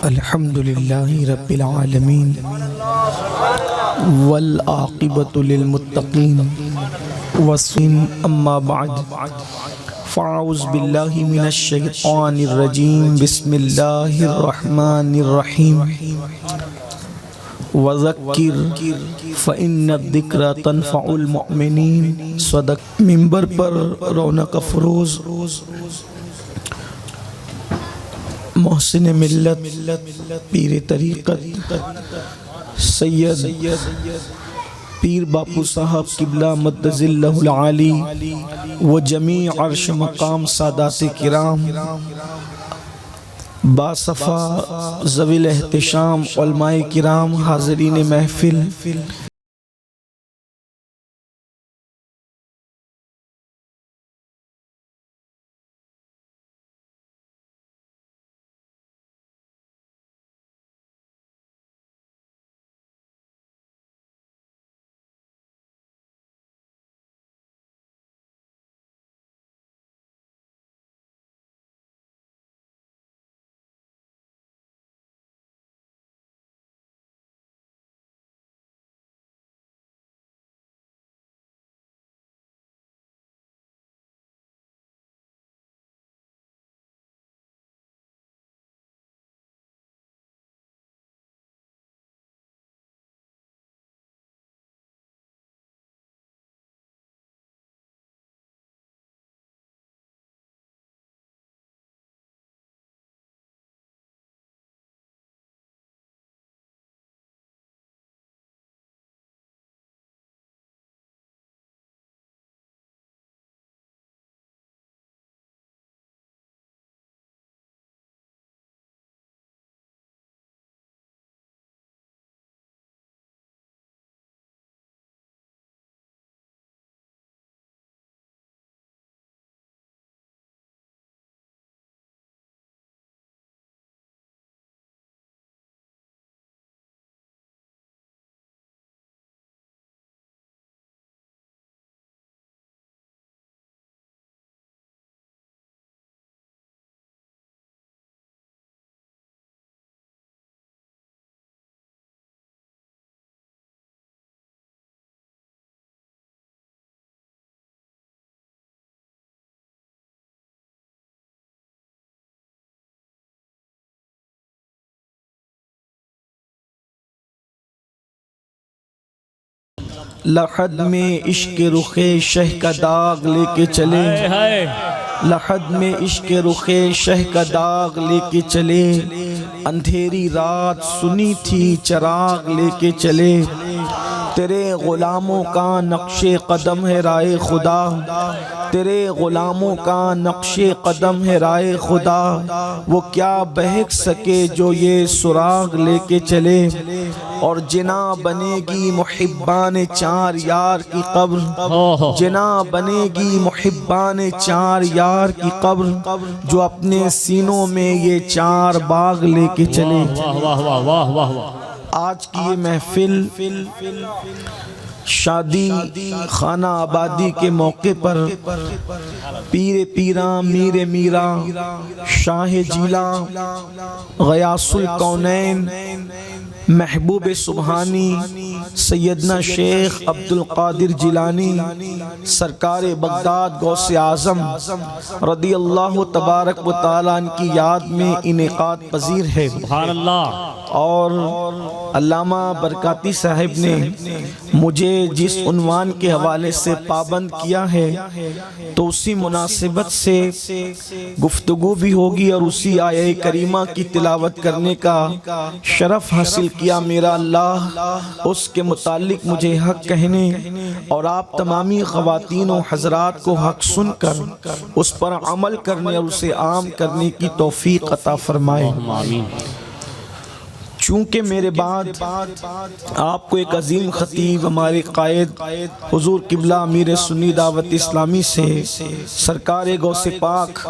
الحمدللہ رب العالمین والعاقبۃ للمتقین والصلاۃ اما بعد فاعوذ باللہ من الشیطان الرجیم بسم اللہ الرحمن الرحیم وذکر فإن الذکر تنفع المؤمنین صدق۔ منبر پر رونق افروز محسن ملت پیر طریقت سید پیر باپو صاحب قبلہ مدظ اللہ العالی و جمیع عرش مقام سادات کرام، باصفا ذوی الاحتشام علماء کرام، حاضرین محفل، لحد میں عشق رخ شہ کا داغ لے کے چلے، لحد میں عشق رخ شہ کا داغ لے کے چلے، اندھیری رات سنی تھی چراغ لے کے چلے، تیرے غلاموں کا نقش قدم ہے رائے خدا، تیرے غلاموں کا نقش قدم ہے رائے خدا، وہ کیا بہک سکے جو یہ سراغ لے کے چلے، اور جنا بنے گی محبان چار یار کی قبر، جنا بنے گی محبان چار یار کی قبر، جو اپنے سینوں میں یہ چار باغ لے کے چلے۔ آج کی یہ محفل شادی خانہ آبادی کے موقع پر پیر پیراں میر میرا شاہ جیلا غیاث الکونین محبوب سبحانی سیدنا شیخ عبد القادر جیلانی سرکار بغداد غوث اعظم رضی اللہ تبارک و تعالیٰ عنہ کی یاد میں انعقاد پذیر ہے۔ سبحان اللہ۔ اور علامہ برکاتی صاحب نے مجھے جس عنوان کے حوالے سے پابند کیا ہے تو اسی مناسبت سے گفتگو بھی ہوگی اور اسی آیہ کریمہ کی تلاوت کرنے کا شرف حاصل کیا میرا اللہ، اس کے متعلق مجھے حق کہنے اور آپ تمامی خواتین و حضرات کو حق سن کر اس پر عمل کرنے اور اسے عام کرنے کی توفیق عطا فرمائے۔ چونکہ میرے بعد آپ کو ایک عظیم خطیب ہمارے قائد حضور قبلہ امیر سنی دعوت اسلامی سے سرکار غوث پاک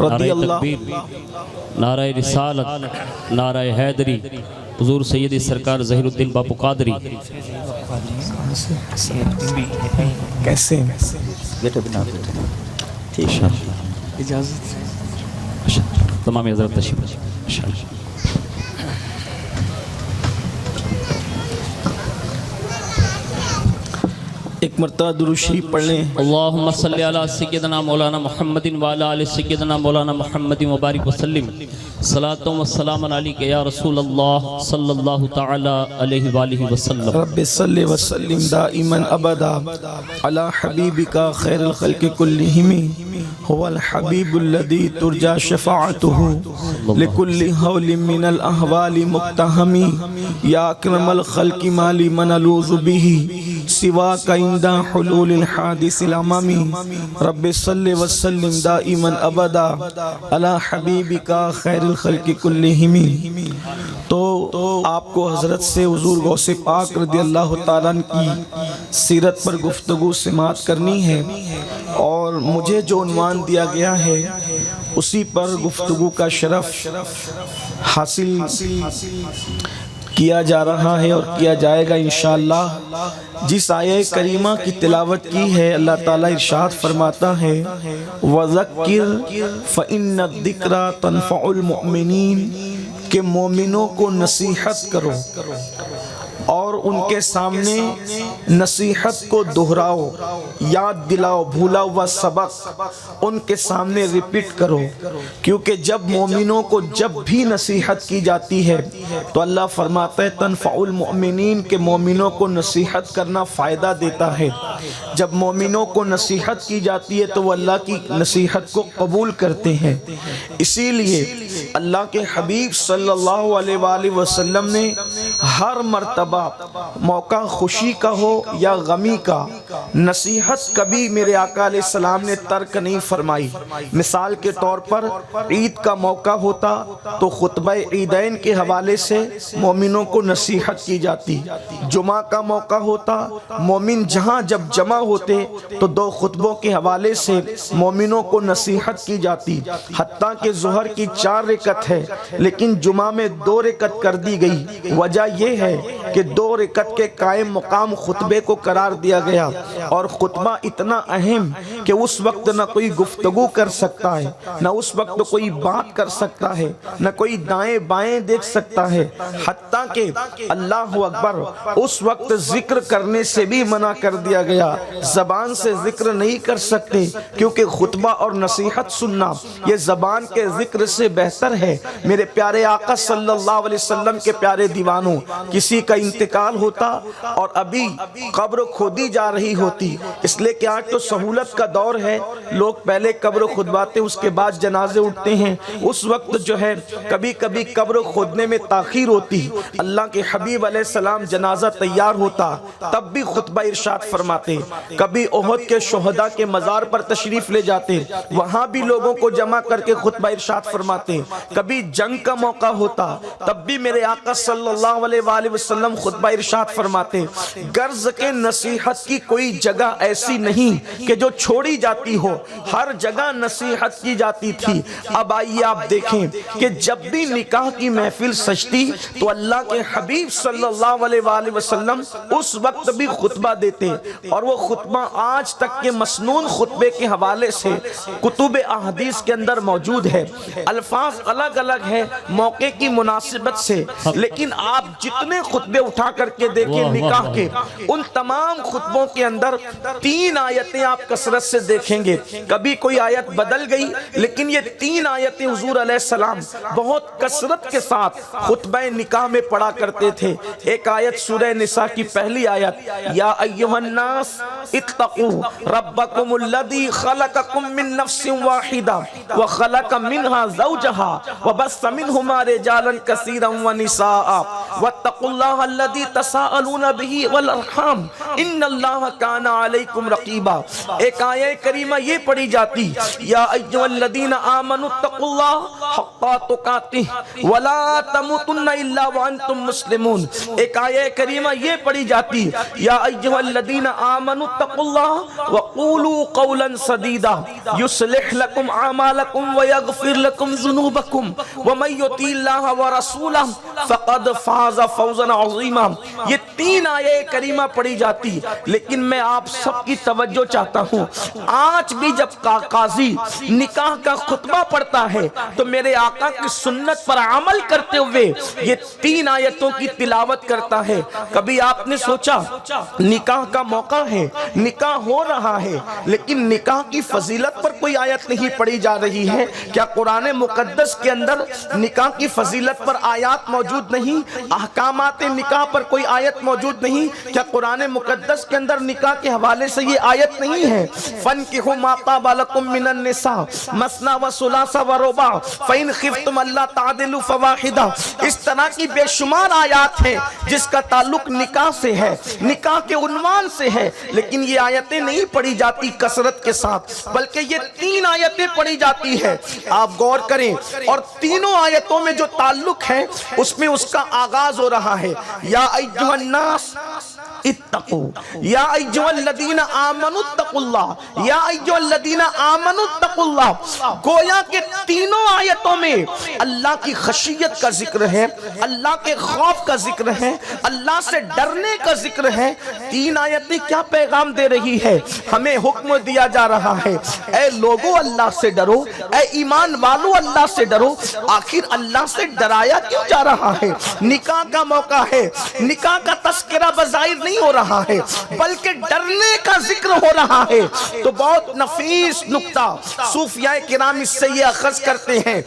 رضی اللہ، نعرہ رسالت، نعرہ حیدری، حضور سید سرکار ظہیر الدین باپو قادری، کیسے بیٹا بنا بیٹا ٹھیک ہے، اجازت تمام حضرت تشریف۔ ایک مرتبہ درود شریف پڑھ لیں۔ اللہم صلی علی سیدنا مولانا محمد وعلی آل سیدنا مولانا محمد مبارک وسلم صلاۃ و سلام علیک یا رسول اللہ صلی اللہ تعالی علیہ وآلہ وسلم۔ رب صلی وسلم دائما ابدا علی حبیبک خیر الخلق کلہم هو الحبیب الذی ترجى شفاعته لكل حول من الاحوال مقتحم یا اکرم الخلق مالی من الوذ به سواک عند حلول الحادث الامامی رب صلی وسلم دائما ابدا علی حبیبک خیر الخلق کلہم۔ تو آپ کو حضرت سے حضور غوث پاک رضی اللہ تعالیٰ کی سیرت پر گفتگو سماعت کرنی ہے، اور مجھے جو عنوان دیا گیا ہے اسی پر گفتگو کا شرف حاصل کیا جا رہا ہے اور کیا جائے گا انشاءاللہ۔ جس آیہ کریمہ کی تلاوت کی ہے، اللہ تعالیٰ ارشاد فرماتا ہے وَذَكِّرْ فَإِنَّ الذِّكْرَى تَنْفَعُ الْمُؤْمِنِينَ کہ مومنوں کو نصیحت کرو اور ان کے سامنے نصیحت کو دہراؤ، یاد دلاؤ، بھولا ہوا سبق ان کے سامنے ریپیٹ کرو، کیونکہ جب مومنوں کو جب بھی نصیحت کی جاتی ہے تو اللہ فرماتا ہے تنفع المؤمنین کہ مومنوں کو نصیحت کرنا فائدہ دیتا ہے۔ جب مومنوں کو نصیحت کی جاتی ہے تو وہ اللہ کی نصیحت کو قبول کرتے ہیں۔ اسی لیے اللہ کے حبیب صلی اللہ علیہ وآلہ وسلم نے ہر مرتبہ موقع خوشی کا ہو یا غمی کا نصیحت کبھی میرے آقا علیہ السلام نے ترک نہیں فرمائی۔ مثال کے طور پر عید کا موقع ہوتا تو خطبہ عیدین کے حوالے سے مومنوں کو نصیحت کی جاتی، جمعہ کا موقع ہوتا مومن جہاں جب جمع ہوتے تو دو خطبوں کے حوالے سے مومنوں کو نصیحت کی جاتی، حتیٰ کہ ظہر کی 4 رکعت ہے لیکن جمعہ میں 2 رکعت کر دی گئی۔ وجہ یہ ہے کہ 2 رکعت کے قائم مقام خطبے کو قرار دیا گیا، اور خطبہ اتنا اہم کہ اس وقت نہ کوئی گفتگو کر سکتا ہے، نہ اس وقت کوئی بات کر سکتا ہے، نہ کوئی دائیں بائیں دیکھ سکتا ہے، حتیٰ کہ اللہ اکبر اس وقت ذکر کرنے سے بھی منع کر دیا گیا۔ زبان سے ذکر نہیں کر سکتے کیونکہ خطبہ اور نصیحت سننا یہ زبان کے ذکر سے بہتر ہے۔ میرے پیارے آقا صلی اللہ علیہ وسلم کے پیارے دیوانوں، کسی کا انتقال ہوتا اور ابھی قبر کھودی جا رہی ہوتی، اس لیے کہ آج تو سہولت کا دور ہے، لوگ پہلے قبر کھودواتے اس کے بعد جنازے اٹھتے ہیں، اس وقت جو ہے کبھی کبھی قبر کھودنے میں تاخیر ہوتی، اللہ کے حبیب علیہ السلام جنازہ تیار ہوتا تب بھی خطبہ ارشاد فرماتے، کبھی احد کے شہداء کے مزار پر تشریف لے جاتے، وہاں بھی لوگوں کو جمع کر کے خطبہ ارشاد فرماتے، کبھی جنگ کا موقع ہوتا تب بھی میرے آقا صلی اللہ علیہ وآلہ وسلم خطبہ ارشاد فرماتے۔ غرض کے نصیحت کی کوئی جگہ ایسی نہیں کہ جو چھوڑی جاتی ہو، ہر جگہ نصیحت کی جاتی تھی۔ اب آئیے آپ دیکھیں کہ جب بھی نکاح کی محفل سجتی تو اللہ کے حبیب صلی اللہ علیہ وآلہ وسلم اس وقت بھی خطبہ دیتے، اور وہ خطبہ آج تک کے مسنون خطبے کے حوالے سے کتب احادیث کے اندر موجود ہے۔ الفاظ الگ الگ ہے موقع کی مناسبت سے، لیکن آپ جتنے خطبے اٹھا کر کے دیکھیں نکاح کے، ان تمام خطبوں کے اندر 3 آیتیں آپ کثرت سے دیکھیں گے۔ کبھی کوئی آیت بدل گئی لیکن یہ 3 آیتیں حضور علیہ السلام بہت کثرت کے ساتھ خطبہ نکاح میں پڑھا کرتے تھے۔ ایک آیت سورہ نساء کی پہلی آیت، یا ایھا الناس اتقوا ربکم الذی خلقکم من نفس واحدہ وخلق منها زوجها وبث منهما رجالا كثيرا ونساء واتقوا الله الذي تساءلون به والارحام ان اللہ کان علیکم رقیبا۔ ایک آیہ کریمہ یہ پڑھی جاتی، یا ایھا الذین آمنوا اتقوا اللہ حق تقاتہ ولا تموتن الا وانتم مسلمون۔ ایک آیہ کریمہ یہ پڑھی جاتی، یا ایھا الذین آمنوا اتقوا اللہ وقولوا قولا سدیدا یصلح لکم اعمالکم ویغفر لکم ذنوبکم ومن یطع اللہ ورسولہ فقد فاز فوزا عظیما۔ یہ 3 آیے کریمہ پڑھی جاتی، لیکن میں آپ سب کی توجہ چاہتا ہوں، آج بھی جب قاضی نکاح کا خطبہ پڑھتا ہے تو میرے آقا کی سنت پر عمل کرتے ہوئے یہ 3 آیتوں کی تلاوت کرتا ہے۔ کبھی آپ نے سوچا نکاح کا موقع ہے، نکاح ہو رہا ہے، لیکن نکاح کی فضیلت پر کوئی آیت نہیں پڑھی جا رہی ہے؟ کیا قرآن مقدس کے اندر نکاح کی فضیلت پر آیات موجود نہیں؟ احکامات نکاح پر کوئی آیت موجود نہیں؟ کیا قرآن مقدس کے اندر نکاح کے حوالے سے یہ آیت نہیں ہے؟ فَانْكِحُوا مَا طَابَ لَكُم مِّنَ النِّسَاءِ مَثْنَىٰ وَثُلَاثَ وَرُبَاعَ فَإِنْ خِفْتُمْ أَلَّا تَعْدِلُوا فَوَاحِدَةً۔ اس طرح کی بے شمار آیات ہیں جس کا تعلق نکاح سے ہے، نکاح کے عنوان سے ہے، لیکن یہ آیتیں نہیں پڑھی جاتی کثرت کے ساتھ، بلکہ یہ 3 آیتیں پڑھی جاتی ہے۔ آپ غور کریں، اور تینوں آیتوں میں جو تعلق ہے اس میں اس کا آغاز ہو رہا ہے، یا ایھا الناس اتقوا، یا ایھا الذین آمنوا اتقوا اللہ، یا ایھا الذین آمنوا اتقوا اللہ۔ گویا کہ تینوں آیتوں میں اللہ کی خشیت کا ذکر ہے، اللہ کے خوف کا ذکر ہے، اللہ سے ڈرنے کا ذکر ہے۔ 3 آیتیں کیا پیغام دے رہی ہے؟ ہمیں حکم دیا جا رہا ہے، اے لوگو اللہ سے ڈرو، اے ایمان والو اللہ سے ڈرو۔ آخر اللہ سے ڈرایا کیوں جا رہا ہے؟ نکاح کا موقع ہے، نکاح کا تذکرہ بظاہر نہیں ہو رہا ہے بلکہ ڈرنے کا ذکر ہو رہا ہے۔ تو بہت نفیس نکتہ صوفیاء کرام اس سے یہ اخذ کرتے ہیں،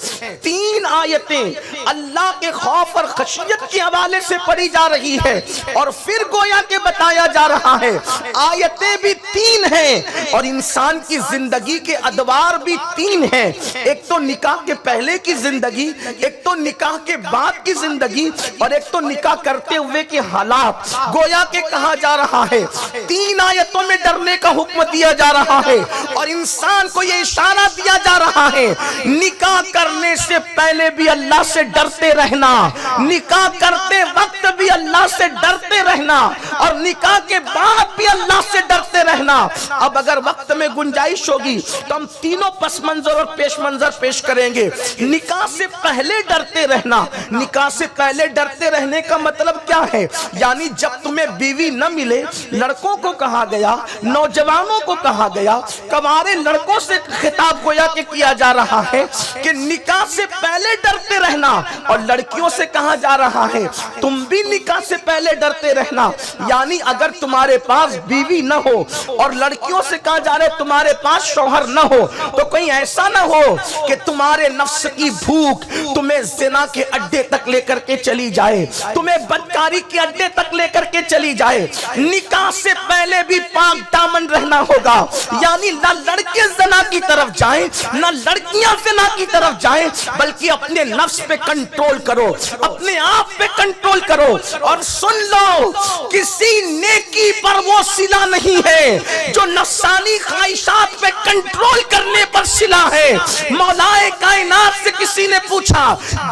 3 آیتیں اللہ کے خوف اور خشیت کے حوالے سے پڑھی جا رہی ہے، اور پھر گویا کہ بتایا جا رہا ہے آیتیں بھی 3 ہیں اور انسان کی زندگی کے ادوار بھی 3 ہیں۔ ایک تو نکاح کے پہلے کی زندگی، ایک تو نکاح کے بعد کی زندگی، اور ایک تو نکاح کرتے ہوئے کے حالات۔ گویا کہ کہا جا رہا ہے 3 آیتوں میں ڈرنے کا حکم دیا جا رہا ہے، اور انسان کو یہ اشارہ دیا جا رہا ہے نکاح کرنے سے پہلے بھی اللہ سے ڈرتے رہنا، نکاح کرتے وقت بھی اللہ سے ڈرتے رہنا، اور نکاح کے بعد بھی اللہ سے ڈرتے رہنا۔ اب اگر وقت میں گنجائش ہوگی تو ہم تینوں پس منظر اور پیش منظر پیش کریں گے۔ نکاح سے پہلے ڈرتے رہنا، نکاح سے پہلے ڈرتے رہنے کا مطلب کیا ہے؟ یعنی جب تمہیں بیوی نہ ملے، لڑکوں کو کہا گیا، نوجوانوں کو کہا گیا، کنوارے لڑکوں سے خطاب گویا کہ کیا جا رہا ہے کہ نکاح سے پہلے ڈرتے رہنا، اور لڑکیوں سے کہا جا رہا ہے تم بھی نکاح سے پہلے ڈرتے رہنا۔ یعنی اگر تمہارے پاس بیوی نہ ہو، اور لڑکیوں سے کہا جا رہا ہے تمہارے پاس شوہر نہ ہو، تو کہیں ایسا نہ ہو کہ تمہارے نفس کی بھوک تمہیں زنا کے اڈے تک لے کر کے چلی جائے، تمہیں بدکاری کے اڈے تک لے کر کے چلی جائے۔ نکاح سے پہلے بھی پاک دامن رہنا ہوگا، یعنی نہ لڑکے زنا کی طرف جائیں، نہ لڑکیاں زنا کی طرف جائیں، بلکہ اپنے نفس پہ کنٹرول کرو، اپنے آپ پہ کنٹرول کرو۔ اور سن لو، کسی نیکی پر وہ صلہ نہیں ہے جو نفسانی خواہشات پہ کنٹرول کرنے پر صلہ ہے۔ مولائے کائنات سے کسی نے پوچھا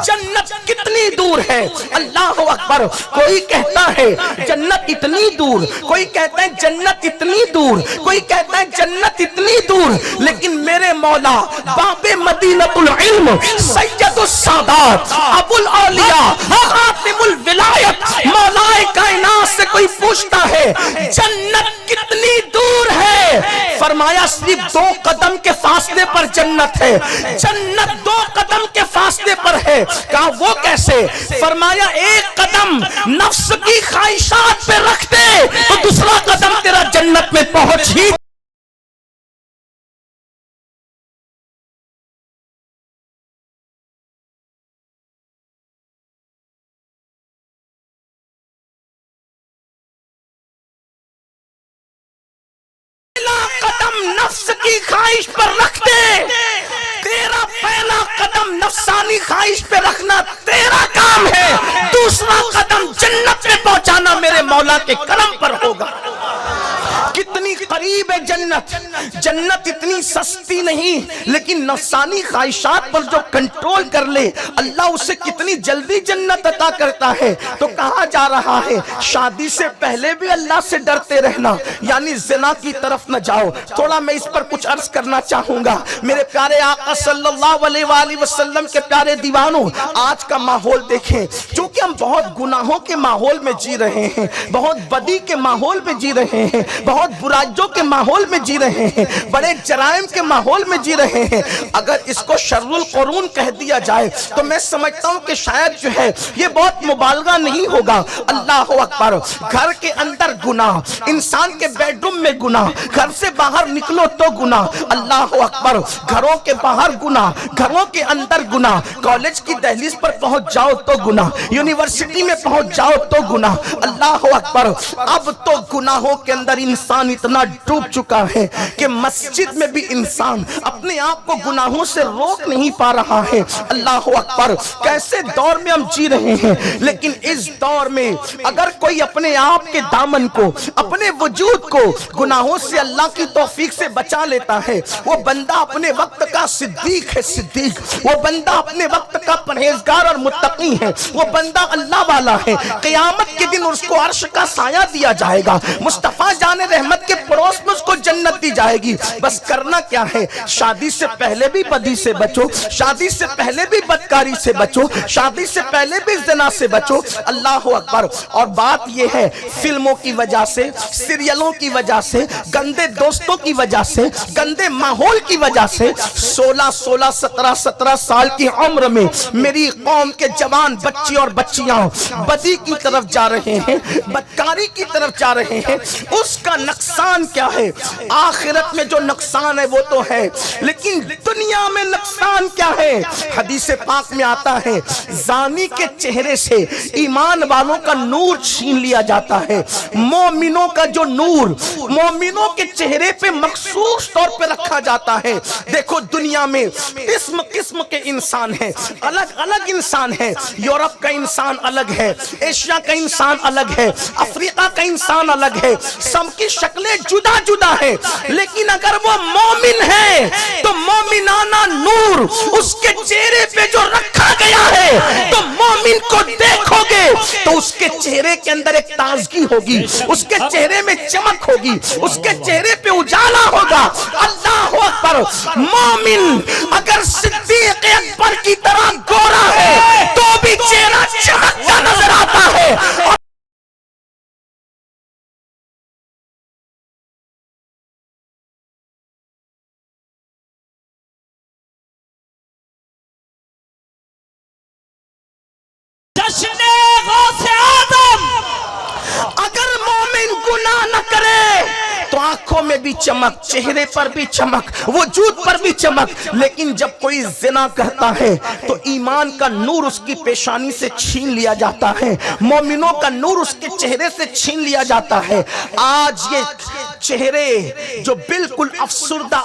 جنت کتنی دور ہے؟ اللہ اکبر! کوئی کہتا ہے جنت اتنی دور، کوئی کہتا ہے جنت اتنی دور، کوئی کہتا ہے جنت اتنی دور، لیکن میرے مولا باب مدینۃ العلم، سید السادات، ابو الاولیاء، خاتم الولایت، مولائے کائنات سے کوئی پوچھتا ہے جنت کتنی دور ہے؟ فرمایا صرف 2 قدم کے فاصلے پر جنت ہے، جنت 2 قدم کے فاصلے پر ہے۔ کہا وہ کیسے؟ فرمایا 1 قدم نفس کی خواہشات پہ رکھ دے تو دوسرا قدم تیرا جنت میں پہنچ ہی۔ قدم نفس کی خواہش پر رکھ دے، تیرا پہلا قدم نفسانی خواہش پہ رکھنا تیرا کام ہے، دوسرا قدم جنت میں پہنچانا میرے مولا کے کرم پر ہوگا۔ کتنی قریب ہے ہے جنت. جنت اتنی سستی نہیں, لیکن نفسانی خواہشات پر جو کنٹرول کر لے اللہ اسے کتنی جلدی جنت عطا کرتا ہے. تو کہا جا رہا ہے شادی سے پہلے بھی اللہ سے ڈرتے رہنا, یعنی زنا کی طرف نہ جاؤ. تھوڑا میں اس پر کچھ عرض کرنا چاہوں گا. میرے پیارے آقا صلی اللہ علیہ وآلہ وسلم کے پیارے دیوانوں, آج کا ماحول دیکھیں. چونکہ ہم بہت گناہوں کے ماحول میں جی رہے ہیں, بہت بدی کے ماحول میں جی رہے ہیں, بہت برائیوں کے ماحول میں جی رہے ہیں, بڑے جرائم کے ماحول میں جی رہے ہیں. اگر اس کو شر القرون کہہ دیا جائے تو میں سمجھتا ہوں کہ شاید جو ہے یہ بہت مبالغہ نہیں ہوگا. اللہ اکبر. گھر کے اندر گناہ, انسان کے بیڈ روم میں گناہ, گھر سے باہر نکلو تو گناہ. اللہ اکبر. گھروں کے باہر گناہ, گھروں کے اندر گناہ, کالج کی دہلیز پر پہنچ جاؤ تو گناہ, یونیورسٹی میں پہنچ جاؤ تو گناہ. اللہ اکبر. اب تو گناہوں کے اندر انسان اتنا ڈوب چکا ہے کہ مسجد میں بھی انسان اپنے آپ کو گناہوں سے روک نہیں پا رہا ہے. اللہ اکبر. کیسے دور میں ہم جی رہے ہیں, لیکن اس دور میں اگر کوئی اپنے آپ کے دامن کو, اپنے وجود کو گناہوں سے اللہ کی توفیق سے بچا لیتا ہے, وہ بندہ اپنے وقت کا صدیق ہے. صدیق. وہ بندہ اپنے وقت کا پرہیزگار اور متقی ہے. وہ بندہ اللہ والا ہے. قیامت کے دن اس کو عرش کا سایہ دیا جائے گا. مصطفیٰ جان رحمت کے پڑوس میں اس کو جنت دی جائے گی. بس کرنا کیا ہے, شادی سے پہلے بھی بدی سے بچو, شادی سے پہلے بھی بدکاری سے بچو, شادی سے پہلے بھی زنا سے بچو. اللہ اکبر. اور بات یہ ہے, فلموں کی وجہ سے, سیریلوں کی وجہ سے, گندے دوستوں کی وجہ سے, گندے ماحول کی وجہ سے 16 17 سال کی عمر میں میری قوم کے جوان بچی اور بچیاں بدی کی طرف جا رہے ہیں, بدکاری کی طرف جا رہے ہیں. اس کا نقصان کیا ہے؟ آخرت میں جو نقصان ہے وہ تو ہے, لیکن دنیا میں نقصان کیا ہے؟ حدیث پاک میں آتا ہے زانی کے چہرے سے ایمان والوں کا نور چھین لیا جاتا ہے. مومنوں کا جو نور مومنوں کے چہرے پہ مخصوص طور پہ رکھا جاتا ہے. دیکھو دنیا میں قسم قسم کے انسان ہیں, الگ الگ انسان ہیں. یورپ کا انسان الگ ہے, ایشیا کا انسان الگ ہے, افریقہ کا انسان الگ ہے. سب کی شکلیں جدا جدا ہیں, لیکن اگر وہ مومن ہے تو مومنانہ نور اس کے چہرے پہ جو رکھا گیا ہے, تو مومن کو دیکھو گے تو اس کے چہرے کے اندر ایک تازگی ہوگی, اس کے چہرے میں چمک ہوگی, اس کے چہرے پہ اجالا ہوگا. اللہ اکبر. مومن اگر صدیق اکبر کی طرح گورا ہے تو بھی چہرہ چمکتا نظر آتا ہے. جشن غوث آدم. اگر مومن گناہ نہ کرے تو آنکھوں میں بھی چمک, چہرے پر بھی چمک, وجود پر بھی چمک. لیکن جب کوئی زنا کرتا ہے تو ایمان کا نور اس کی پیشانی سے چھین لیا جاتا ہے, مومنوں کا نور اس کے چہرے سے چھین لیا جاتا ہے. آج یہ چہرے جو بالکل افسردہ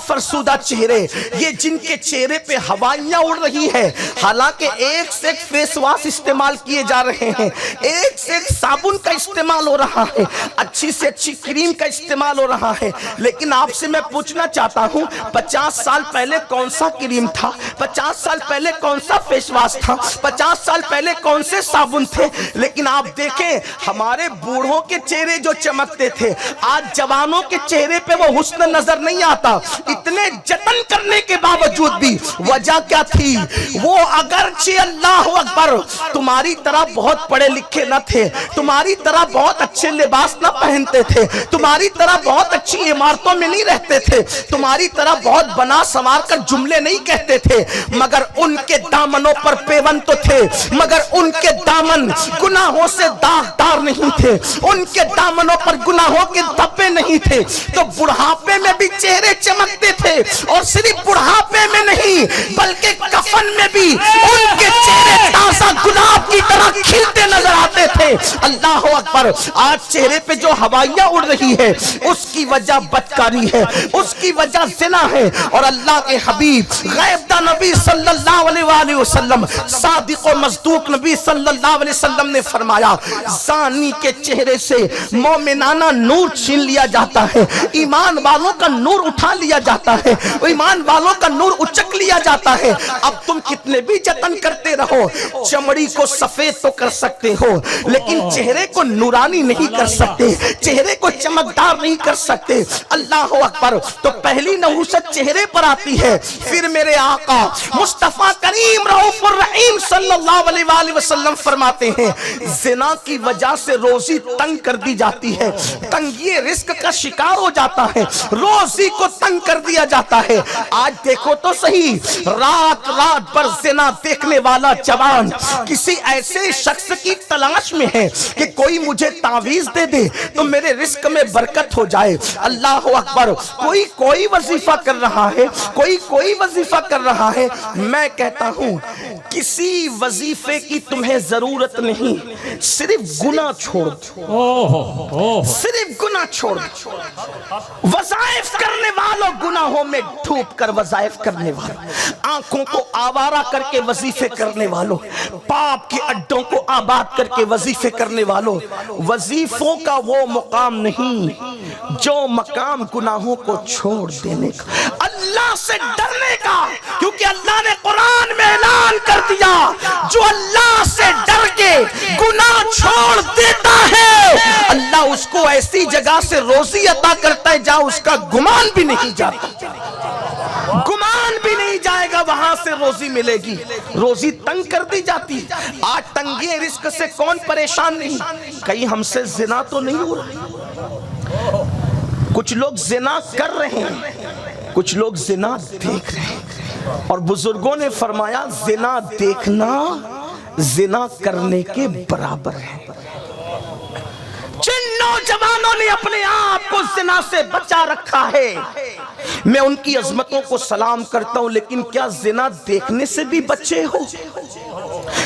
فرسودہ چہرے, یہ جن کے چہرے پہ ہوائیاں اڑ رہی ہے, حالانکہ ایک سے ایک فیس واش استعمال کیے جا رہے ہیں, ایک سے ایک صابن کا استعمال ہو رہا ہے, اچھی سے اچھی کریم کا استعمال ہو رہا ہے. لیکن آپ سے میں پوچھنا چاہتا ہوں 50 سال پہلے کون سا کریم تھا, 50 سال پہلے کون سا فیس واش تھا, 50 سال پہلے کون سے صابن تھے. لیکن آپ دیکھیں ہمارے بوڑھوں کے چہرے جو چمکتے تھے, آج جوانوں کے چہرے پہ وہ حسن نظر نہیں آتا. اتنے جتن کرنے کے باوجود بھی وجہ کیا تھی؟ وہ اگرچہ اللہ اکبر تمہاری طرح بہت پڑھے لکھے نہ تھے, تمہاری طرح بہت اچھے لباس نہ پہنتے تھے, تمہاری طرح بہت اچھی عمارتوں میں نہیں رہتے تھے, تمہاری طرح بہت بنا سنوار کر جملے نہیں کہتے تھے, مگر ان کے دامنوں پر پیوند تو تھے, مگر ان کے دامن گناہوں سے داغدار نہیں تھے, ان کے دامنوں پر گناہوں کے دھبے نہیں تھے. تو بڑھاپے میں بھی چہرے چمکتے تھے, اور صرف بڑھاپے میں نہیں بلکہ کفن میں بھی ان کے چہرے تازہ گلاب کی طرح کھلتے نظر آتے تھے. اللہ اکبر. آج چہرے پہ جو ہوائیاں اڑ رہی ہے اس کی وجہ بدکاری ہے، اس کی وجہ زنا ہے۔ اور اللہ کے حبیب غیب دا نبی صلی اللہ علیہ وآلہ وسلم، صادق و مصدوق نبی صلی اللہ علیہ وسلم نے فرمایا زانی کے چہرے سے مومنانہ نور چھین لیا جاتا ہے، ایمان والوں کا نور اٹھا لیا جاتا ہے، ایمان والوں کا نور اچک لیا جاتا ہے۔ اب تم کتنے بھی جتن کرتے رہو، چمڑی کو سفید تو کر سکتے ہو لیکن چہرے کو نورانی نہیں کر سکتے، چہرے کو چمکدار نہیں کر سکتے۔ اللہ اکبر۔ تو پہلی نحوست چہرے پر آتی ہے، پھر میرے آقا مصطفیٰ کریم رؤوف الرحیم صلی اللہ علیہ وآلہ وسلم فرماتے ہیں زنا کی وجہ سے روزی تنگ کر دی جاتی ہے، تنگی رزق کا شکار ہو جاتا ہے، روزی کو تنگ کر دیا جاتا ہے۔ آج دیکھو تو صحیح، رات رات پر زنا دیکھنے والا جوان کسی ایسے شخص کی تلاش میں ہے کہ کوئی مجھے تعویذ دے دے تو میرے رزق میں برکت ہو جائے۔ اللہ اکبر۔ کوئی وظیفہ کر رہا ہے، کوئی وظیفہ کر رہا ہے۔ میں کہتا ہوں کسی وظیفے کی تمہیں ضرورت نہیں، صرف گناہ چھوڑ دو، صرف گناہ چھوڑ دو۔ وظائف کرنے والوں گناہوں میں ڈوب کر وظائف کرنے والوں، آنکھوں کو آوارہ کر کے وظیفے کرنے والوں، پاپ کے اڈوں کو آباد کر کے وظیفے کرنے والوں، وظیفوں کا وہ مقام نہیں جو مقام گناہوں کو چھوڑ دینے کا، اللہ سے ڈرنے کا۔ کیونکہ اللہ نے قرآن میں اعلان کر دیا جو اللہ سے ڈر کے گناہ چھوڑ دیتا ہے اللہ اس کو ایسی جگہ سے روزی عطا کرتا ہے جہاں اس کا گمان بھی نہیں جاتا، گمان بھی نہیں جائے گا وہاں سے روزی ملے گی۔ روزی تنگ کر دی جاتی۔ آج تنگی رزق سے کون پریشان نہیں؟ کہیں ہم سے زنا تو نہیں ہو رہا؟ کچھ لوگ زنا کر رہے ہیں، کچھ لوگ زنا دیکھ رہے ہیں۔ اور بزرگوں نے فرمایا زنا دیکھنا زنا کرنے کے برابر ہے۔ جن نوجوانوں نے اپنے آپ کو زنا سے بچا رکھا ہے میں ان کی عظمتوں کو سلام کرتا ہوں، لیکن کیا زنا دیکھنے سے بھی بچے ہو؟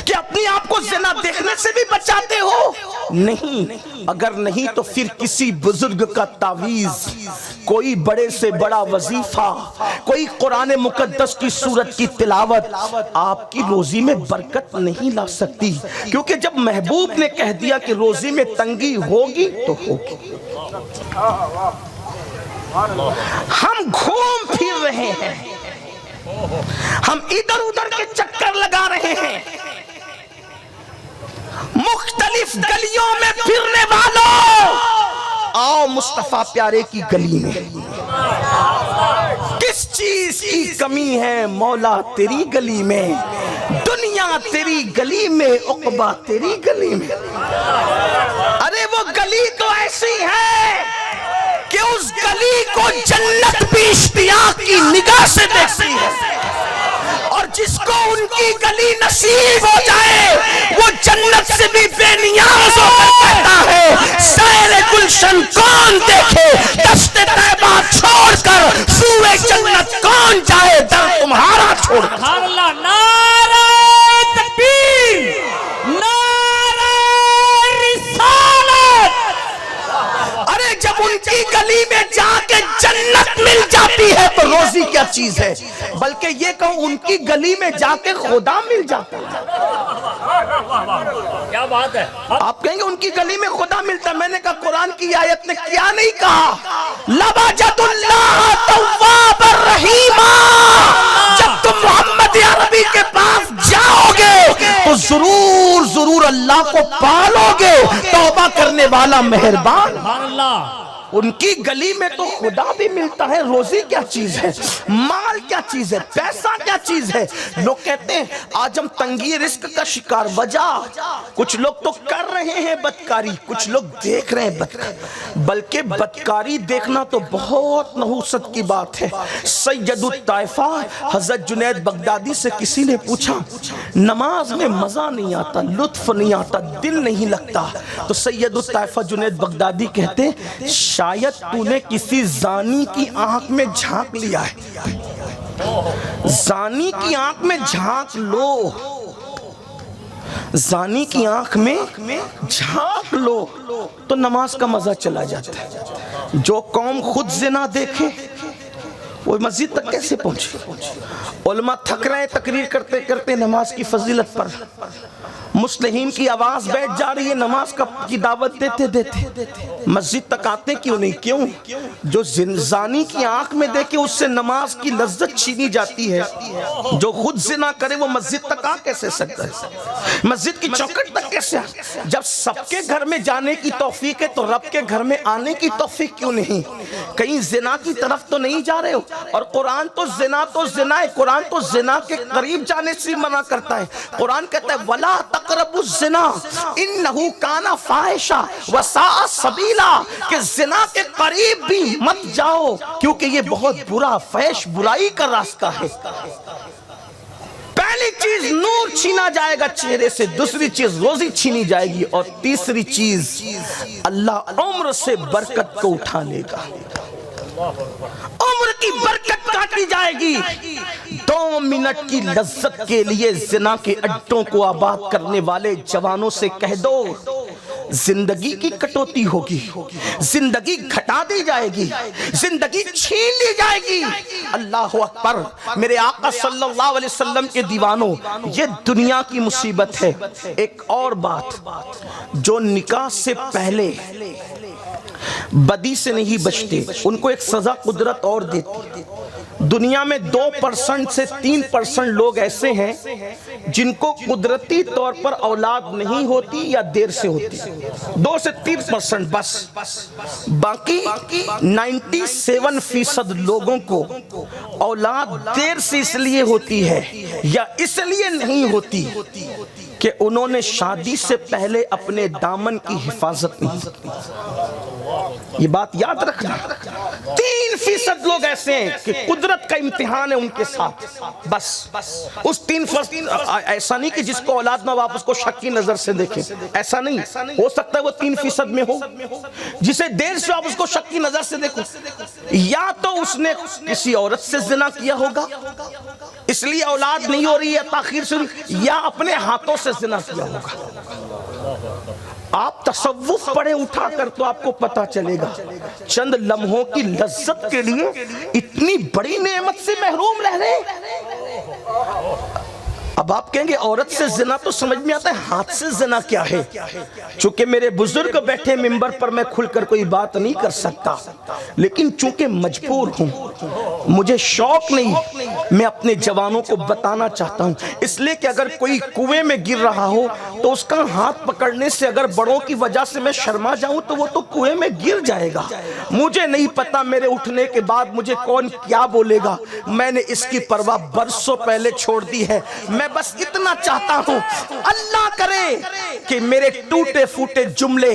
کہ اپنی آپ کو زنا دیکھنے سے بھی بچاتے ہو؟ نہیں۔ اگر نہیں تو پھر کسی بزرگ کا تعویذ، کوئی بڑے سے بڑا وظیفہ، کوئی قرآن مقدس کی سورت کی تلاوت آپ کی روزی میں برکت نہیں لا سکتی، کیونکہ جب محبوب نے کہہ دیا کہ روزی میں تنگی ہوگی تو ہوگی۔ ہم گھوم پھر رہے ہیں، ہم ادھر ادھر کے چکر لگا رہے ہیں، مختلف گلیوں میں پھرنے والوں آؤ مصطفیٰ پیارے کی گلی میں۔ کس چیز کی کمی ہے مولا تیری گلی میں؟ دنیا تیری گلی میں، عقبہ تیری گلی میں۔ ارے وہ گلی تو ایسی ہے کہ اس گلی کو جنت بھی اشتیاق کی نگاہ سے دیکھتی ہے، اور جس کو ان کی گلی نصیب ہو جائے وہ جنت سے بھی بے نیاز ہو کر کہتا ہے سیر گلشن کون دیکھے، دشت طیبہ چھوڑ کر سوئے جنت کون جائے، در تمہارا چھوڑ کر۔ نعرہ تکبیر، نعرہ رسالت۔ ارے جب ان کی گلی میں جا کے جنت مل جاتی ہے تو روزی کیا چیز ہے، بلکہ یہ کہوں ان کی گلی میں جا کے خدا مل جاتا ہے۔ کیا بات ہے؟ آپ کہیں گے ان کی گلی میں خدا ملتا ہے، میں نے کہا قرآن کی آیت نے کیا نہیں کہا، لَوَجَدُ اللَّهَ تَوَّابًا رَحِيمًا۔ جب تم محمد عربی کے پاس جاؤ گے تو ضرور اللہ کو پالو گے، توبہ کرنے والا مہربان۔ سبحان اللہ۔ ان کی گلی میں تو خدا بھی ملتا ہے۔ روزی کیا چیز ہے، مال کیا چیز ہے، پیسہ کیا چیز ہے؟ لوگ کہتے ہیں آج ہم تنگی رزق کا شکار، وجہ کچھ لوگ تو کر رہے ہیں بدکاری، کچھ لوگ دیکھ رہے ہیں بدکاری، بلکہ بدکاری دیکھنا تو بہت نحوست کی بات ہے۔ سید الطائفہ حضرت جنید بغدادی سے کسی نے پوچھا نماز میں مزہ نہیں آتا، لطف نہیں آتا، دل نہیں لگتا، تو سید الطائفہ جنید بغدادی کہتے شاید تو نے کسی زانی کی آنکھ میں جھانک لیا ہے۔ زانی کی آنکھ میں جھانک لو، زانی کی آنکھ میں جھانک لو تو نماز کا مزہ چلا جاتا ہے۔ جو قوم خود زنا دیکھے وہ مسجد تک کیسے پہنچے؟ علماء تھک رہے ہیں تقریر کرتے کرتے نماز کی فضیلت پر، مسلمین کی آواز بیٹھ جا رہی ہے نماز کی دعوت دیتے دیتے، مسجد تک آتے کیوں نہیں؟ کیوں؟ جو زانی کی آنکھ میں دیکھے اس سے نماز کی لذت چھینی جاتی ہے۔ جو خود زنا کرے وہ مسجد تک آ کیسے سکتا ہے؟ مسجد کی چوکھٹ تک کیسے آ؟ جب سب کے گھر میں جانے کی توفیق ہے تو رب کے گھر میں آنے کی توفیق کیوں نہیں؟ کہیں زنا کی طرف تو نہیں جا رہے ہو؟ اور قرآن تو زنا ہے، قرآن تو زنا کے قریب جانے سے منع کرتا ہے۔ قرآن کہتا ہے وَلَا تَقْرَبُوا الزِّنَا إِنَّهُ كَانَ فَاحِشًا وَسَاءَ سَبِيلًا، کہ زنا کے قریب بھی مت جاؤ کیونکہ یہ بہت برا، فحش، برائی کا راستہ ہے۔ پہلی چیز نور چھینا جائے گا چہرے سے، دوسری چیز روزی چھینی جائے گی، اور تیسری چیز اللہ عمر سے برکت کو اٹھا لے گا، عمر کی برکت کاٹی جائے گی۔ 2 منٹ کی لذت کے لیے زنا کے اڈوں کو آباد کرنے والے جوانوں سے کہہ دو زندگی کی کٹوتی ہوگی، زندگی گھٹا دی جائے گی، زندگی چھین لی جائے گی۔ اللہ اکبر، میرے آقا صلی اللہ علیہ وسلم کے دیوانوں، یہ دنیا کی مصیبت ہے۔ ایک اور بات، جو نکاح سے پہلے بدی سے نہیں بچتے ان کو ایک سزا قدرت اور دیتی۔ دنیا میں 2% سے 3% لوگ ایسے ہیں جن کو قدرتی طور پر اولاد نہیں ہوتی یا دیر سے ہوتی، 2 سے 3% بس، باقی 97% لوگوں کو اولاد دیر سے اس لیے ہوتی ہے یا اس لیے نہیں ہوتی کہ انہوں نے شادی سے پہلے اپنے دامن کی حفاظت نہیں کی۔ یہ بات یاد رکھنا، 3% لوگ ایسے ہیں کہ قدرت کا امتحان ہے ان کے ساتھ، بس اس 3% ایسا نہیں کہ جس کو اولاد نہ واپس کو شک کی نظر سے دیکھیں، ایسا نہیں ہو سکتا ہے وہ 3% میں ہو، جسے دیر سے آپ اس کو شک کی نظر سے دیکھو، یا تو اس نے کسی عورت سے زنا کیا ہوگا اس لیے اولاد نہیں ہو رہی ہے تاخیر سے، یا اپنے ہاتھوں سے زنا کیا ہوگا۔ آپ تصوف پڑھیں اٹھا کر تو آپ کو پتا چلے گا، چند لمحوں کی لذت کے لیے اتنی بڑی نعمت سے محروم رہ رہے۔ اب آپ کہیں گے عورت سے زنا تو سمجھ میں آتا ہے، ہاتھ سے زنا کیا ہے؟ چونکہ میرے بزرگ بیٹھے ممبر پر میں کھل کر کوئی بات نہیں کر سکتا، لیکن چونکہ مجبور ہوں، مجھے شوق نہیں، میں اپنے جوانوں کو بتانا چاہتا ہوں، اس لیے کہ اگر کوئی کنویں میں گر رہا ہو تو اس کا ہاتھ پکڑنے سے اگر بڑوں کی وجہ سے میں شرما جاؤں تو وہ تو کنویں میں گر جائے گا۔ مجھے نہیں پتا میرے اٹھنے کے بعد مجھے کون کیا بولے گا، میں نے اس کی پرواہ برسوں پہلے چھوڑ دی ہے۔ میں بس اتنا چاہتا ہوں اللہ کرے کہ میرے ٹوٹے پھوٹے جملے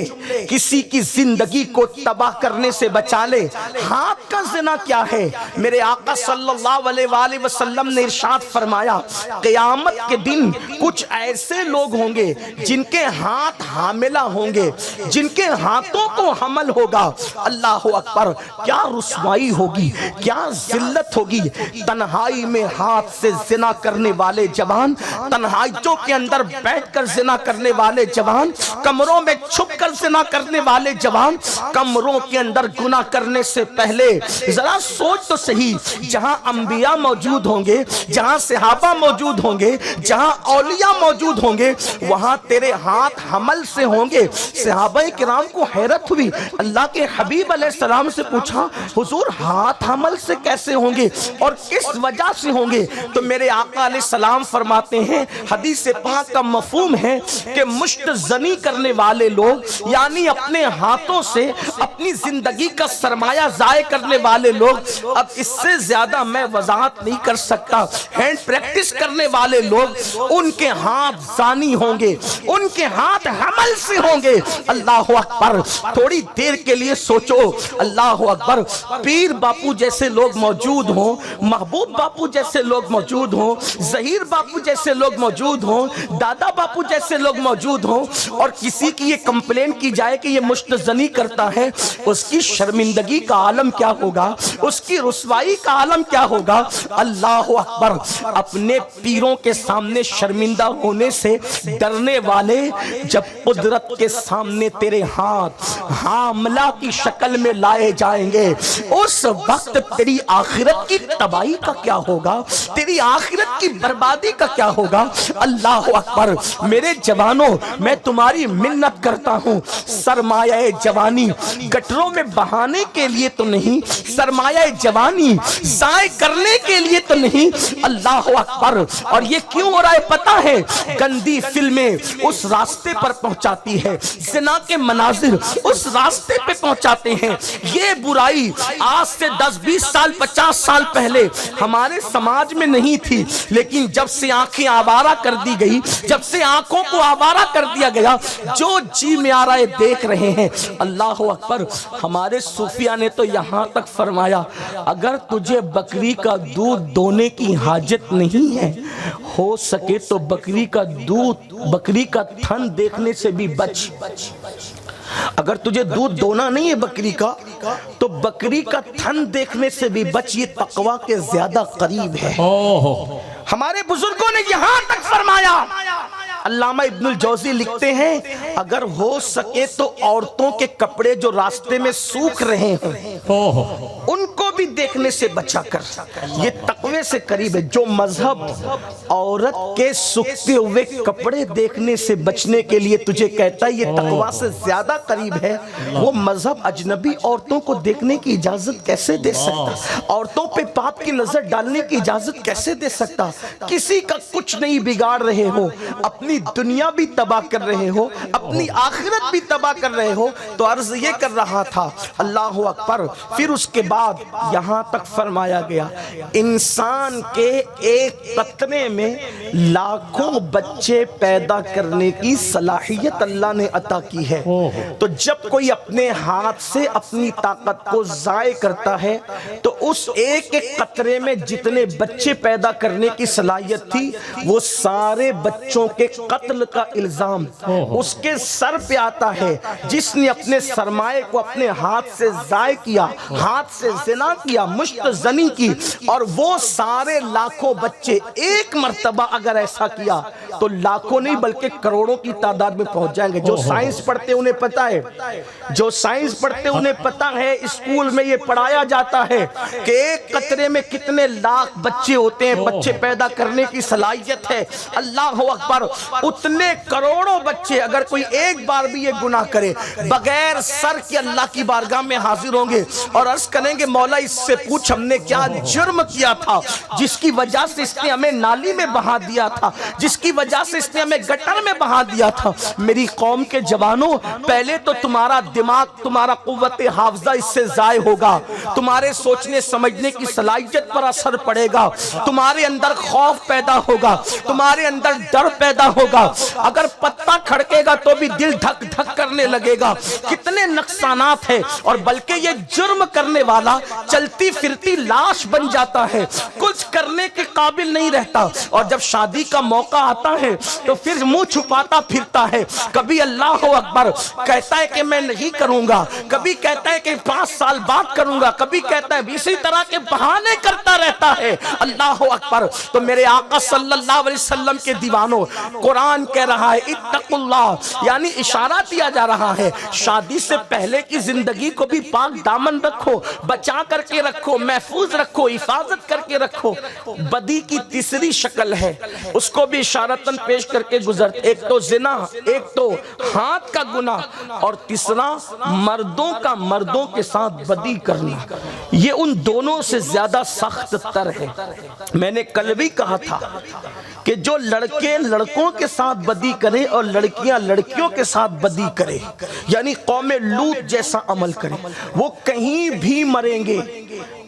کسی کی زندگی کو تباہ کرنے سے بچا لے۔ ہاتھ کا زنا کیا ہے؟ میرے آقا صلی اللہ علیہ وآلہ وسلم نے ارشاد فرمایا قیامت کے دن کچھ ایسے لوگ ہوں گے جن کے ہاتھ حاملہ ہوں گے، جن کے ہاتھوں کو حمل ہوگا۔ اللہ اکبر، کیا رسوائی ہوگی، کیا ذلت ہوگی۔ تنہائی میں ہاتھ سے زنا کرنے والے جوان، تنہائیوں کے اندر بیٹھ کر زنا کرنے والے جوان، کمروں میں چھپ کر زنا کرنے والے جوان، کمروں کے اندر گناہ کرنے سے پہلے ذرا سوچ تو صحیح، جہاں انبیاء موجود ہوں گے، جہاں صحابہ موجود ہوں گے، جہاں اولیاء موجود ہوں گے، وہاں تیرے ہاتھ حمل سے ہوں گے۔ صحابہ کرام کو حیرت ہوئی، اللہ کے حبیب علیہ السلام سے پوچھا حضور ہاتھ حمل سے کیسے ہوں گے اور کس وجہ سے ہوں گے؟ تو میرے آقا علیہ السلام فرماتے ہیں، حدیث پاک کا مفہوم ہے کہ مشت زنی کرنے والے لوگ، یعنی اپنے ہاتھوں سے اپنی زندگی کا سرمایہ ضائع کرنے والے لوگ، اب اس سے زیادہ میں وضاحت نہیں کر سکتا، ہینڈ پریکٹس کرنے والے لوگ، ان کے ہاتھ زانی ہوں گے، ان کے ہاتھ حمل سے ہوں گے۔ اللہ اکبر، تھوڑی دیر کے لیے سوچو، اللہ اکبر، پیر باپو جیسے لوگ موجود ہوں، محبوب باپو جیسے لوگ موجود ہوں، ظہیر باپو باپو جیسے لوگ موجود ہوں، دادا باپو جیسے لوگ موجود ہوں، اور کسی کی یہ کمپلین کی جائے کہ یہ مشت زنی کرتا ہے، اس کی شرمندگی کا عالم کیا ہوگا، اس کی رسوائی کا عالم کیا ہوگا۔ اللہ اکبر۔ اپنے پیروں کے سامنے شرمندہ ہونے سے ڈرنے والے جب قدرت کے سامنے تیرے ہاتھ حاملہ کی شکل میں لائے جائیں گے، اس وقت تیری آخرت کی تباہی کا کیا ہوگا، تیری آخرت کی بربادی کا کیا ہوگا۔ اللہ اکبر۔ میرے جوانوں، میں تمہاری منت کرتا ہوں، سرمایہ جوانی گٹروں میں بہانے کے لیے تو نہیں، سرمایہ جوانی ضائع کرنے کے لیے تو نہیں۔ اللہ اکبر۔ اور یہ کیوں ہو رہا ہے پتہ ہے؟ گندی فلمیں اس راستے پر پہنچاتی ہے، زنا کے مناظر اس راستے پہ پہنچاتے ہیں۔ یہ برائی آج سے 10-20 سال 50 سال پہلے ہمارے سماج میں نہیں تھی، لیکن جب سے آنکھیں آوارہ کر دی گئی، جب سے آنکھوں کو آوارہ کر دیا گیا، جو جی میں آ رہا ہے دیکھ رہے ہیں۔ اللہ اکبر۔ ہمارے صوفیہ نے تو یہاں تک فرمایا، اگر تجھے بکری کا دودھ دونے کی حاجت نہیں ہے، ہو سکے تو بکری کا دودھ، بکری کا تھن دیکھنے سے بھی بچ۔ اگر تجھے دودھ دونا نہیں ہے بکری کا، تو بکری کا تھن دیکھنے سے بھی بچ، یہ تقوی کے زیادہ قریب ہے۔ ہمارے بزرگوں نے یہاں تک فرمایا۔ علامہ ابن الجوزی لکھتے ہیں، اگر ہو سکے تو عورتوں کے کپڑے جو راستے میں سوکھ رہے ہوں ان کو بھی دیکھنے سے بچا کر۔ یہ تقوی سے قریب ہے۔ جو مذہب عورت کے سوکھتے ہوئے کپڑے دیکھنے سے بچنے کے لیے تجھے کہتا ہے یہ تقوی سے زیادہ قریب ہے، وہ مذہب اجنبی عورتوں کو دیکھنے کی اجازت کیسے دے سکتا؟ عورتوں پہ پاپ کی نظر ڈالنے کی اجازت کیسے دے سکتا؟ کسی کا کچھ نہیں بگاڑ رہے ہو، اپنی دنیا بھی تباہ کر رہے ہو، اپنی آخرت بھی تباہ کر رہے ہو۔ تو عرض یہ کر رہا تھا، اللہ اکبر۔ پھر اس کے بعد یہاں تک فرمایا گیا، انسان کے ایک قطرے میں لاکھوں بچے پیدا کرنے کی صلاحیت اللہ نے عطا کی ہے۔ تو جب کوئی اپنے ہاتھ سے اپنی طاقت کو ضائع کرتا ہے تو اس ایک ایک قطرے میں جتنے بچے پیدا کرنے کی صلاحیت تھی، وہ سارے بچوں کے قتل کا الزام اس کے سر پہ آتا ہے، جس نے اپنے سرمایہ کو اپنے ہاتھ سے ضائع کیا، ہاتھ سے زنا کیا، مشت زنی کی، اور وہ سارے لاکھوں بچے ایک مرتبہ اگر ایسا کیا تو لاکھوں نہیں بلکہ کروڑوں کی تعداد میں پہنچ جائیں گے۔ جو سائنس پڑھتے انہیں پتا ہے، جو سائنس پڑھتے انہیں پتا ہے، اسکول میں یہ پڑھایا جاتا ہے کہ ایک قطرے میں کتنے لاکھ بچے ہوتے ہیں، بچے پیدا کرنے کی صلاحیت ہے۔ اللہ اکبر۔ اتنے کروڑوں بچے اگر کوئی ایک بار بھی یہ گناہ کرے، بغیر سر کے اللہ کی بارگاہ میں حاضر ہوں گے اور عرض کریں گے مولا اس سے پوچھ ہم نے کیا جرم کیا تھا جس کی وجہ سے اس نے ہمیں نالی میں بہا دیا تھا، جس کی وجہ سے اس نے ہمیں گٹر میں بہا دیا تھا۔ میری قوم کے جوانوں، پہلے تو تمہارا دماغ، تمہارا قوت حافظہ اس سے ضائع ہوگا، تمہارے سوچنے سمجھنے کی صلاحیت پر اثر پڑے گا، تمہارے اندر خوف پیدا ہوگا، تمہارے اندر ڈر پیدا ہوگا، اگر پتہ کھڑکے گا تو بھی دل دھک دھک کرنے لگے گا۔ کتنے نقصانات ہیں، اور بلکہ یہ جرم کرنے والا چلتی پھرتی لاش بن جاتا ہے، کچھ کرنے کے قابل نہیں رہتا، اور جب شادی کا موقع آتا ہے تو پھر منہ چھپاتا پھرتا ہے، کبھی اللہ اکبر کہتا ہے کہ میں نہیں کروں گا، کبھی کہتا ہے کہ 5 سال بعد کروں گا، کبھی کہتا ہے اسی طرح کے بہانے کرتا رہتا ہے۔ اللہ اکبر۔ تو میرے آقا صلی اللہ علیہ وسلم کے دیوانوں، قرآن کہہ رہا ہے اتقوا اللہ، یعنی اشارہ دیا جا رہا ہے شادی سے پہلے کی زندگی کو بھی پاک دامن رکھو، بچا کر کے رکھو، محفوظ رکھو، حفاظت کر کے رکھو۔ بدی کی تیسری شکل ہے، اس کو بھی اشارتاً پیش کر کے گزرتے، ایک تو زنا، ایک تو ہاتھ کا گناہ، اور تیسرا مردوں کا مردوں کے ساتھ بدی کرنا۔ یہ ان دونوں سے زیادہ سخت تر ہے۔ میں نے کل بھی کہا تھا کہ جو لڑکے لڑکوں کے ساتھ بدی کریں اور لڑکیاں لڑکیوں کے ساتھ بدی کریں، یعنی قوم لوط جیسا عمل کریں، وہ کہیں بھی مریں گے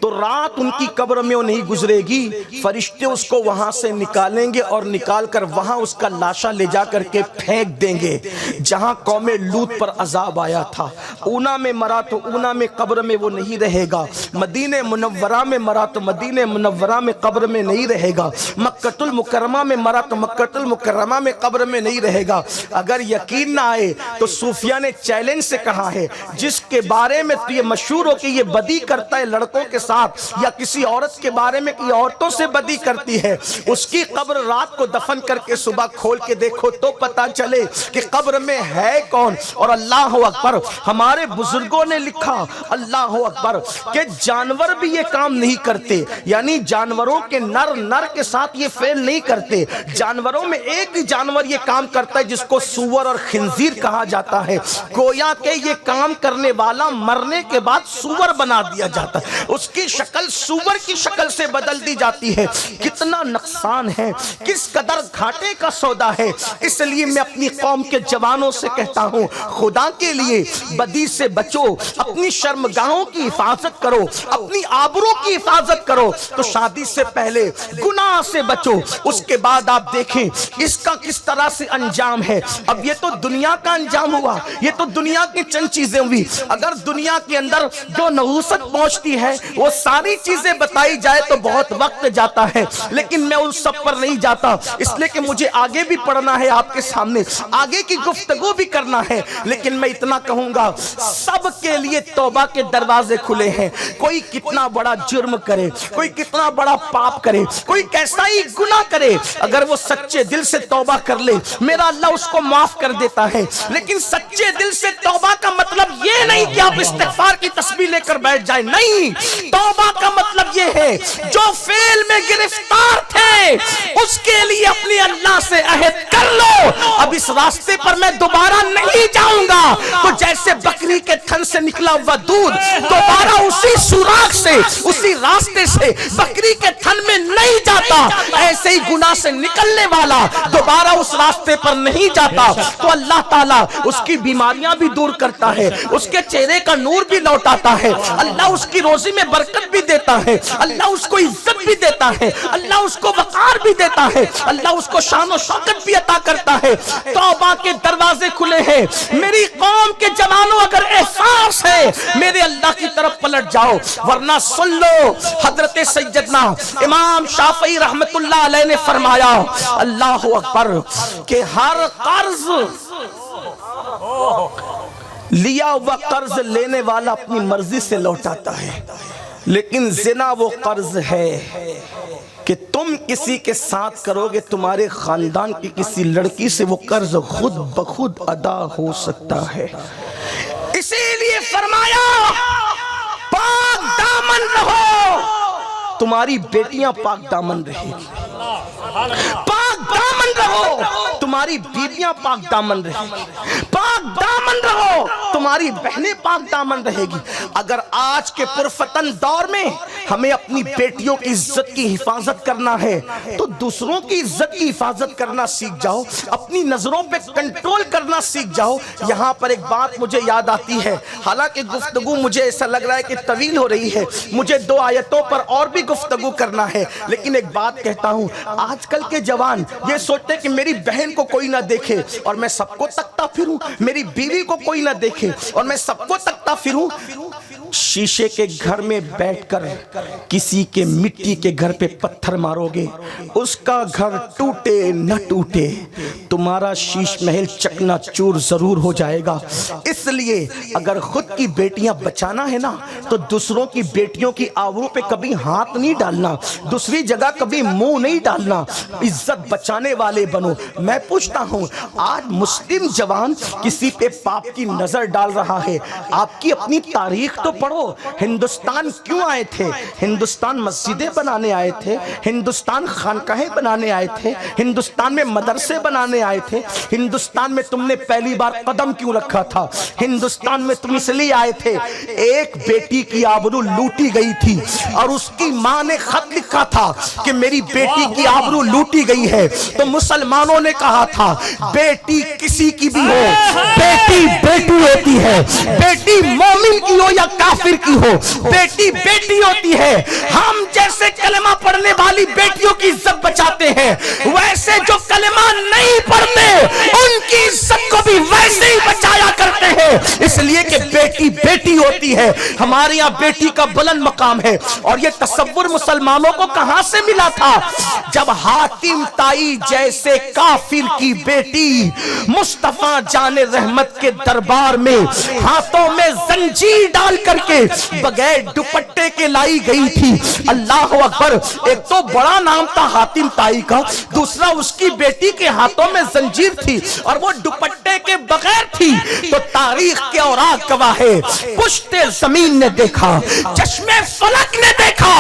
تو رات ان کی قبر میں وہ نہیں گزرے گی، فرشتے اس کو وہاں سے نکالیں گے اور نکال کر وہاں اس کا لاشا لے جا کر کے پھینک دیں گے جہاں قوم لوط پر عذاب آیا تھا۔ اونا میں مرا تو اونا میں قبر میں وہ نہیں رہے گا، مدینہ منورہ میں مرا تو مدینہ منورہ میں قبر میں نہیں رہے گا، مکہ المکرمہ میں مرا تو مکہ المکرمہ میں قبر میں نہیں رہے گا۔ اگر یقین نہ آئے تو صوفیہ نے چیلنج سے کہا ہے، جس کے بارے میں تو یہ مشہور ہو کہ یہ بدی کرتا ہے لڑکوں کے ساتھ یا کسی عورت کے بارے میں کہ عورتوں سے بدی کرتی ہے، اس کی قبر رات کو دفن کر کے صبح کھول کے دیکھو تو پتا چلے کہ قبر میں ہے کون۔ اور اللہ اکبر، ہمارے بزرگوں نے لکھا اللہ اکبر کہ جانور بھی یہ کام نہیں کرتے، یعنی جانوروں کے نر کے ساتھ یہ فعل نہیں کرتے۔ جانوروں میں ایک ہی جانور یہ کام کرتا ہے جس کو سور اور خنزیر کہا جاتا ہے، گویا کہ یہ کام کرنے والا مرنے کے بعد سور بنا دیا جاتا ہے، اس کی شکل سور کی شکل سے بدل دی جاتی ہے۔ کتنا نقصان ہے، کس قدر گھاٹے کا سودا ہے۔ اس لیے میں اپنی قوم کے جوانوں سے کہتا ہوں، خدا کے لیے بدی سے بچو، اپنی شرمگاہوں کی حفاظت کرو، اپنی آبرو کی حفاظت کرو۔ تو شادی سے پہلے گناہ سے بچو، اس کے بعد آپ دیکھیں اس کا کس طرح سے انجام ہے۔ اب یہ تو دنیا کا انجام ہوا، یہ تو دنیا کی چند چیزیں ہوئی۔ اگر دنیا کے اندر جو نحوست پہنچتی ہے وہ ساری چیزیں بتائی جائے تو بہت وقت جاتا ہے، لیکن میں ان سب پر نہیں جاتا، اس لیے کہ مجھے آگے بھی پڑھنا ہے، آپ کے سامنے آگے کی گفتگو بھی کرنا ہے۔ لیکن میں اتنا کہوں گا، سب کے لیے توبہ کے دروازے کھلے ہیں۔ کوئی کتنا بڑا جرم کرے، کوئی کتنا بڑا پاپ کرے، کوئی کیسا ہی گناہ کرے، اگر وہ سچے دل سے توبہ کر لے میرا اللہ اس کو معاف کر دیتا ہے۔ لیکن سچے دل سے توبہ کا مطلب یہ نہیں کہ آپ استغفار کی تسبیح لے کر بیٹھ جائیں، نہیں، توبہ کا مطلب یہ ہے جو فعل میں گرفتار تھے اس کے لیے اپنے اللہ سے عہد کر لو، اب اس راستے پر میں دوبارہ نہیں جاؤں گا۔ تو جیسے بکری کے تھن سے نکلا ہوا دودھ دوبارہ اسی سوراخ سے، اسی راستے سے بکری کے تھن میں نہیں جاتا، ایسے ہی گناہ سے نکلنے والا دوبارہ اس راستے پر نہیں جاتا۔ تو اللہ تعالیٰ اس کی بیماریاں بھی دور کرتا ہے، اس کے چہرے کا نور بھی لوٹاتا ہے، اللہ اس کی روزی میں برکت بھی دیتا ہے، اللہ اس کو عزت بھی دیتا ہے، اللہ اس کو وقار بھی دیتا ہے، اللہ اس کو شان و شوکت بھی عطا کرتا ہے۔ توبہ کے دروازے کھلے ہیں۔ میری قوم کے جوانوں، اگر احساس ہے میرے اللہ کی طرف پلٹ جاؤ، ورنہ سن لو حضرت سیدنا امام شافعی رحمت اللہ علیہ نے فرمایا اللہ اکبر کہ ہر قرض لیا ہوا قرض لینے والا اپنی مرضی سے لوٹاتا ہے، لیکن زنا وہ قرض ہے کہ تم کسی کے ساتھ کرو گے، تمہارے خاندان کی کسی لڑکی سے وہ قرض خود بخود ادا ہو سکتا ہے۔ اسی لیے فرمایا پاک دامن رہو، تمہاری بیٹیاں پاک دامن رہے گی، پاک دامن رہو، تمہاری بیویاں پاک دامن رہے گی، پاک دامن رہو، تمہاری بہنیں پاک دامن رہے گی۔ اگر آج کے پرفتن دور میں ہمیں اپنی بیٹیوں کی عزت کی حفاظت کرنا ہے تو دوسروں کی عزت کی حفاظت کرنا سیکھ جاؤ، اپنی نظروں پہ کنٹرول کرنا سیکھ جاؤ۔ یہاں پر ایک بات مجھے یاد آتی ہے، حالانکہ گفتگو مجھے ایسا لگ رہا ہے کہ طویل ہو رہی ہے، مجھے 2 آیتوں پر اور بھی گفتگو کرنا ہے، لیکن ایک بات کہتا ہوں، آج کل کے جوان یہ سوچتے کہ میری بہن کو کوئی نہ دیکھے اور میں سب کو تکتا پھروں، میری بیوی کو کوئی نہ دیکھے اور میں سب کو تکتا پھروں۔ شیشے کے گھر میں بیٹھ کر کسی کے مٹی کے گھر پہ پتھر مارو گے، اس کا گھر ٹوٹے نہ ٹوٹے تمہارا شیش محل چکنا چور ضرور ہو جائے گا۔ اس لیے اگر خود کی بیٹیاں بچانا ہے نا تو دوسروں کی بیٹیوں کی آبرو پہ کبھی ہاتھ نہیں ڈالنا، دوسری جگہ کبھی منہ نہیں ڈالنا، عزت بچانے والے بنو۔ میں پوچھتا ہوں، آج مسلم جوان کسی پہ پاپ کی نظر ڈال رہا ہے، آپ کی اپنی تاریخ تو پڑھو۔ ہندوستان کیوں آئے تھے؟ ہندوستان مسجدیں بنانے آئے تھے، ہندوستان خانقاہیں بنانے آئے تھے، ہندوستان میں مدرسے بنانے آئے تھے، ہندوستان میں تم نے پہلی بار قدم کیوں رکھا تھا؟ ہندوستان میں تم اس لیے آئے تھے، ایک بیٹی کی آبرو لوٹی گئی تھی اور اس کی ماں نے خط لکھا تھا کہ میری بیٹی کی آبرو لوٹی گئی ہے، تو مسلمانوں نے کہا تھا بیٹی کسی کی بھی ہو، بیٹی بیٹی ہوتی ہے، بیٹی مومن کی ہو یا کافر کی ہو، بیٹی بیٹی ہوتی ہے۔ ہم جیسے کلمہ پڑھنے والی بیٹیوں کی عزت بچاتے ہیں، ویسے جو کلمہ نہیں پڑھتے ان کی عزت کو بھی ویسے ہی بچایا کرتے ہیں، اس لیے کہ بیٹی بیٹی ہوتی ہے۔ ہمارے یہاں بیٹی کا بلند مقام ہے، اور یہ تصور مسلمانوں کو کہاں سے ملا تھا؟ جب حاتم طائی جیسے کافر کی بیٹی مصطفیٰ جان رحمت کے دربار میں ہاتھوں میں زنجیر ڈال کر کے بغیر دوپٹے کے لائی گئی تھی۔ اللہ اکبر! ایک تو بڑا نام تھا حاتم طائی کا، دوسرا اس کی بیٹی کے ہاتھوں میں زنجیر تھی اور وہ دوپٹے کے بغیر تھی، تو تاریخ کے اوراق گواہ ہے، پشت زمین نے دیکھا، چشم فلک نے دیکھا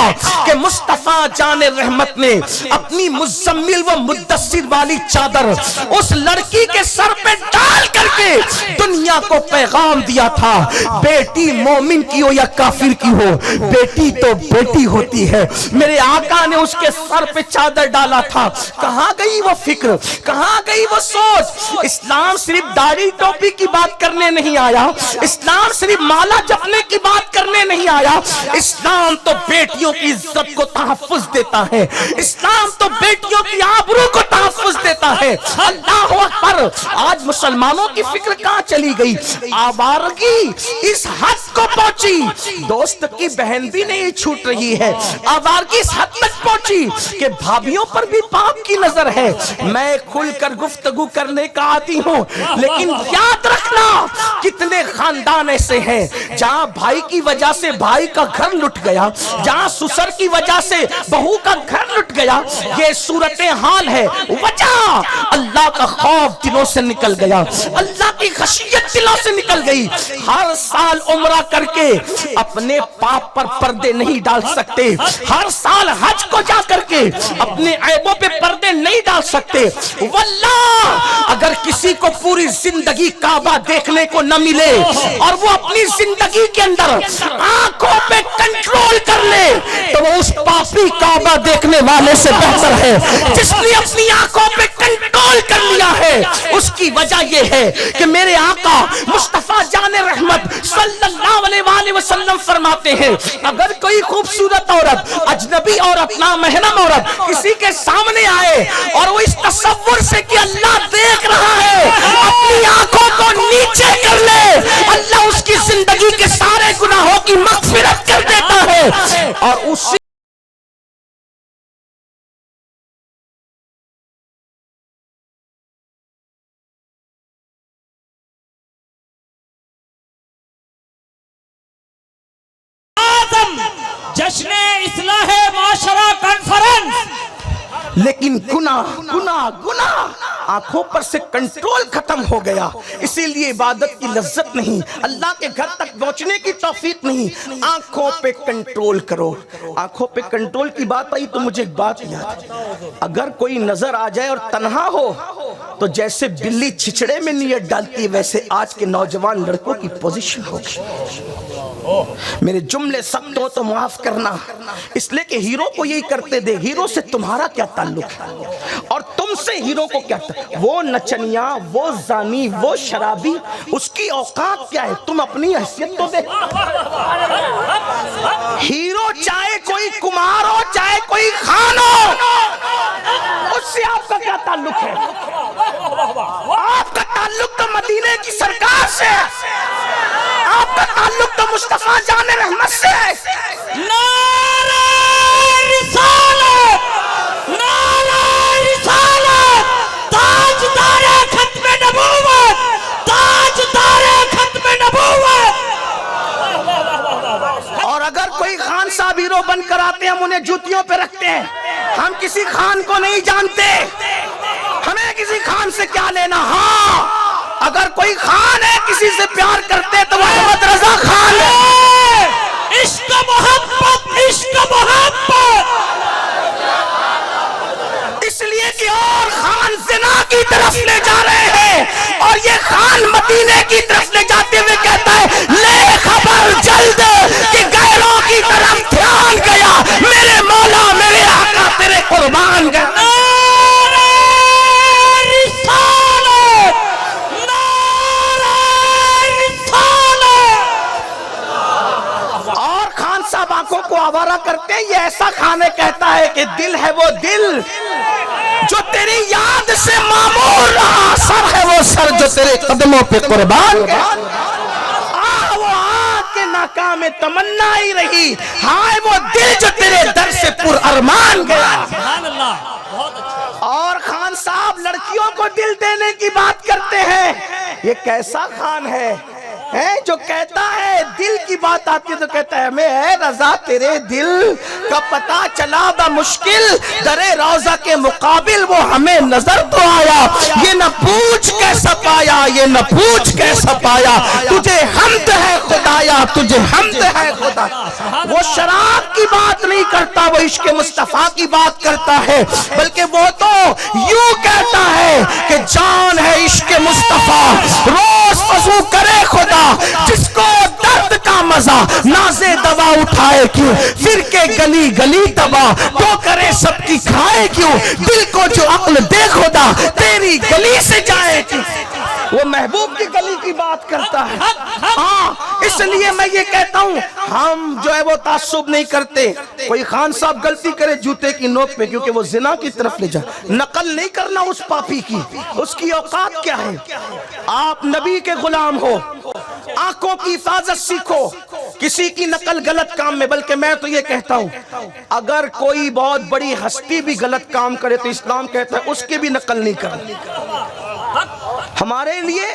کہ مصطفیٰ جان رحمت نے اپنی مزمل و مدثر والی چادر اس لڑکی کے سر پہ ڈال کر کے دنیا کو پیغام دیا تھا، بیٹی مومن کی ہو یا کافر کی ہو، بیٹی تو بیٹی ہوتی ہے۔ میرے آقا نے اس کے سر پہ چادر ڈالا تھا، کہاں گئی وہ فکر، کہاں گئی وہ سوچ؟ اسلام صرف داڑھی ٹوپی کی بات کرنے نہیں آیا، اسلام صرف مالا جپنے کی بات کرنے نہیں آیا، اسلام تو بیٹیوں کی عزت کو تحفظ دیتا ہے، اسلام تو بیٹیوں کی آبرو کو تحفظ دیتا ہے۔ اللہ اکبر! آج مسلمانوں کی فکر کہاں چلی گئی؟ آوارگی اس حد کو پہنچی، دوست کی بہن بھی نہیں چھوٹ رہی ہے، آوارگی اس حد تک پہنچی کہ بھابیوں پر بھی پاپ کی نظر ہے۔ میں کھل کر گفتگو کرنے کا عادی ہوں، لیکن یاد رکھنا کتنے خاندان ایسے ہیں جہاں بھائی کی وجہ سے بھائی کا گھر لٹ گیا، جہاں سسر کی وجہ سے بہو کا گھر لٹ گیا۔ یہ صورتحال ہے، وجہ اللہ کا خوف دلوں سے نکل گیا، اللہ کی خشیت دلوں سے نکل گئی۔ ہر سال عمرہ کر کے اپنے پاپ پر پردے نہیں ڈال سکتے، ہر سال حج کو جا کر کے اپنے عیبوں پہ پردے نہیں ڈال سکتے۔ واللہ اگر کسی کو پوری زندگی کعبہ دیکھنے کو نہ ملے اور وہ اپنی زندگی کے اندر آنکھوں پہ کنٹرول کر لے تو وہ اس پاپی کعبہ دیکھنے والے سے بہتر ہے جس نے اپنی آنکھوں پہ کنٹرول کر لیا ہے۔ اس کی وجہ یہ ہے کہ میرے آقا مصطفیٰ جان رحمت صلی اللہ علیہ وآلہ وسلم فرماتے ہیں، اگر کوئی خوبصورت عورت، اجنبی عورت، نامحرم عورت کسی کے سامنے آئے اور وہ اس تصور سے کہ اللہ دیکھ رہا ہے اپنی آنکھوں کو نیچے کر لے، اللہ اس کی زندگی کے سارے گناہوں کی مغفرت کر دیتا ہے۔ اور اسی جشن اصلاح معاشرہ کانفرنس، لیکن گناہ آنکھوں پر سے کنٹرول ختم ہو گیا، اسی لیے عبادت کی لذت نہیں، اللہ کے گھر تک پہنچنے کی توفیق نہیں۔ آنکھوں پہ کنٹرول کرو۔ آنکھوں پہ کنٹرول کی بات آئی تو مجھے ایک بات یاد، اگر کوئی نظر آ جائے اور تنہا ہو تو جیسے بلی چھچڑے میں نیت ڈالتی ہے ویسے آج کے نوجوان لڑکوں کی پوزیشن ہوگی۔ میرے جملے سخت ہو تو معاف کرنا، اس لیے کہ ہیرو کو یہی کرتے دے، ہیرو سے تمہارا کیا تعلق ہے اور تم سے ہیرو کو کیا تعلق؟ وہ نچنیا، وہ زانی، وہ شرابی، اس کی اوقات کیا ہے؟ تم اپنی حیثیت تو دے۔ ہیرو چاہے کوئی کمار ہو چاہے کوئی خان ہو، اس سے آپ کا کیا تعلق ہے؟ آپ کا تعلق تو مدینے کی سرکار سے، آپ کا تعلق تو مصطفیٰ جان رحمت سے۔ نعرہ رسالت، نعرہ رسالت، تاجدار ختم نبوت، تاجدار ختم نبوت۔ اور اگر کوئی خان صاحب ہیرو بن کر آتے ہیں ہم انہیں جوتیوں پہ رکھتے ہیں، ہم کسی خان کو نہیں جانتے، ہمیں کسی خان سے کیا لینا۔ ہاں اگر کوئی خان ہے کسی سے پیار کرتے تو وہ احمد رضا خان ہے۔ عشق محبت، عشق محبت، اس لیے کہ اور خان زنا کی طرف لے جا رہے ہیں اور یہ خان مدینے کی طرف لے جاتے ہوئے کہتا ہے لے خبر جلد کہ غیروں کی طرف دھیان گیا، میرے مولا میرے آقا تیرے قربان گئے۔ صاحب آنکھوں کو آوارہ کرتے ہیں، یہ ایسا کھانے کہتا ہے کہ دل ہے وہ دل جو تیری یاد سے معمور رہا، سر ہے وہ سر جو تیرے قدموں پہ قربان گیا، وہ آنکھ کے ناکام تمنا ہی رہی، ہائے وہ دل جو تیرے در سے پر ارمان گیا۔ سبحان اللہ، بہت اچھا۔ اور خان صاحب لڑکیوں کو دل دینے کی بات کرتے ہیں، یہ کیسا خان ہے جو کہتا ہے دل کی بات آتی ہے تو کہتا ہے ہمیں ہے رضا تیرے دل کا پتہ چلا بمشکل، در روضہ کے مقابل وہ ہمیں نظر تو آیا، یہ نہ پوچھ کیسا پایا، یہ نہ پوچھ کیسا پایا، تجھے حمد ہے خدایا، تجھے حمد ہے خدا۔ وہ شراب کی بات نہیں کرتا، وہ عشق مصطفیٰ کی بات کرتا ہے، بلکہ وہ تو یوں کہتا ہے کہ جان ہے عشق مصطفیٰ، روز وضو کرے خدا، جس کو درد کا مزہ نازے دوا اٹھائے کیوں، پھر کے گلی گلی تباہ تو کرے سب کی کھائے کیوں، دل کو جو عقل دے خدا تیری گلی سے جائے کیوں۔ وہ محبوب کی گلی کی بات کرتا ہے۔ ہاں اس لیے میں یہ کہتا ہوں ہم جو ہے وہ تعصب نہیں کرتے، کوئی خان صاحب غلطی کرے جوتے کی نوک پہ کیونکہ وہ زنا کی طرف لے جائے، نقل نہیں کرنا اس پاپی کی، اس کی اوقات کیا ہے۔ آپ نبی کے غلام ہو، آنکھوں کی حفاظت سیکھو، کسی کی نقل غلط کام میں، بلکہ میں تو یہ کہتا ہوں اگر کوئی بہت بڑی ہستی بھی غلط کام کرے تو اسلام کہتا ہے اس کی بھی نقل نہیں کرنی۔ ہمارے لیے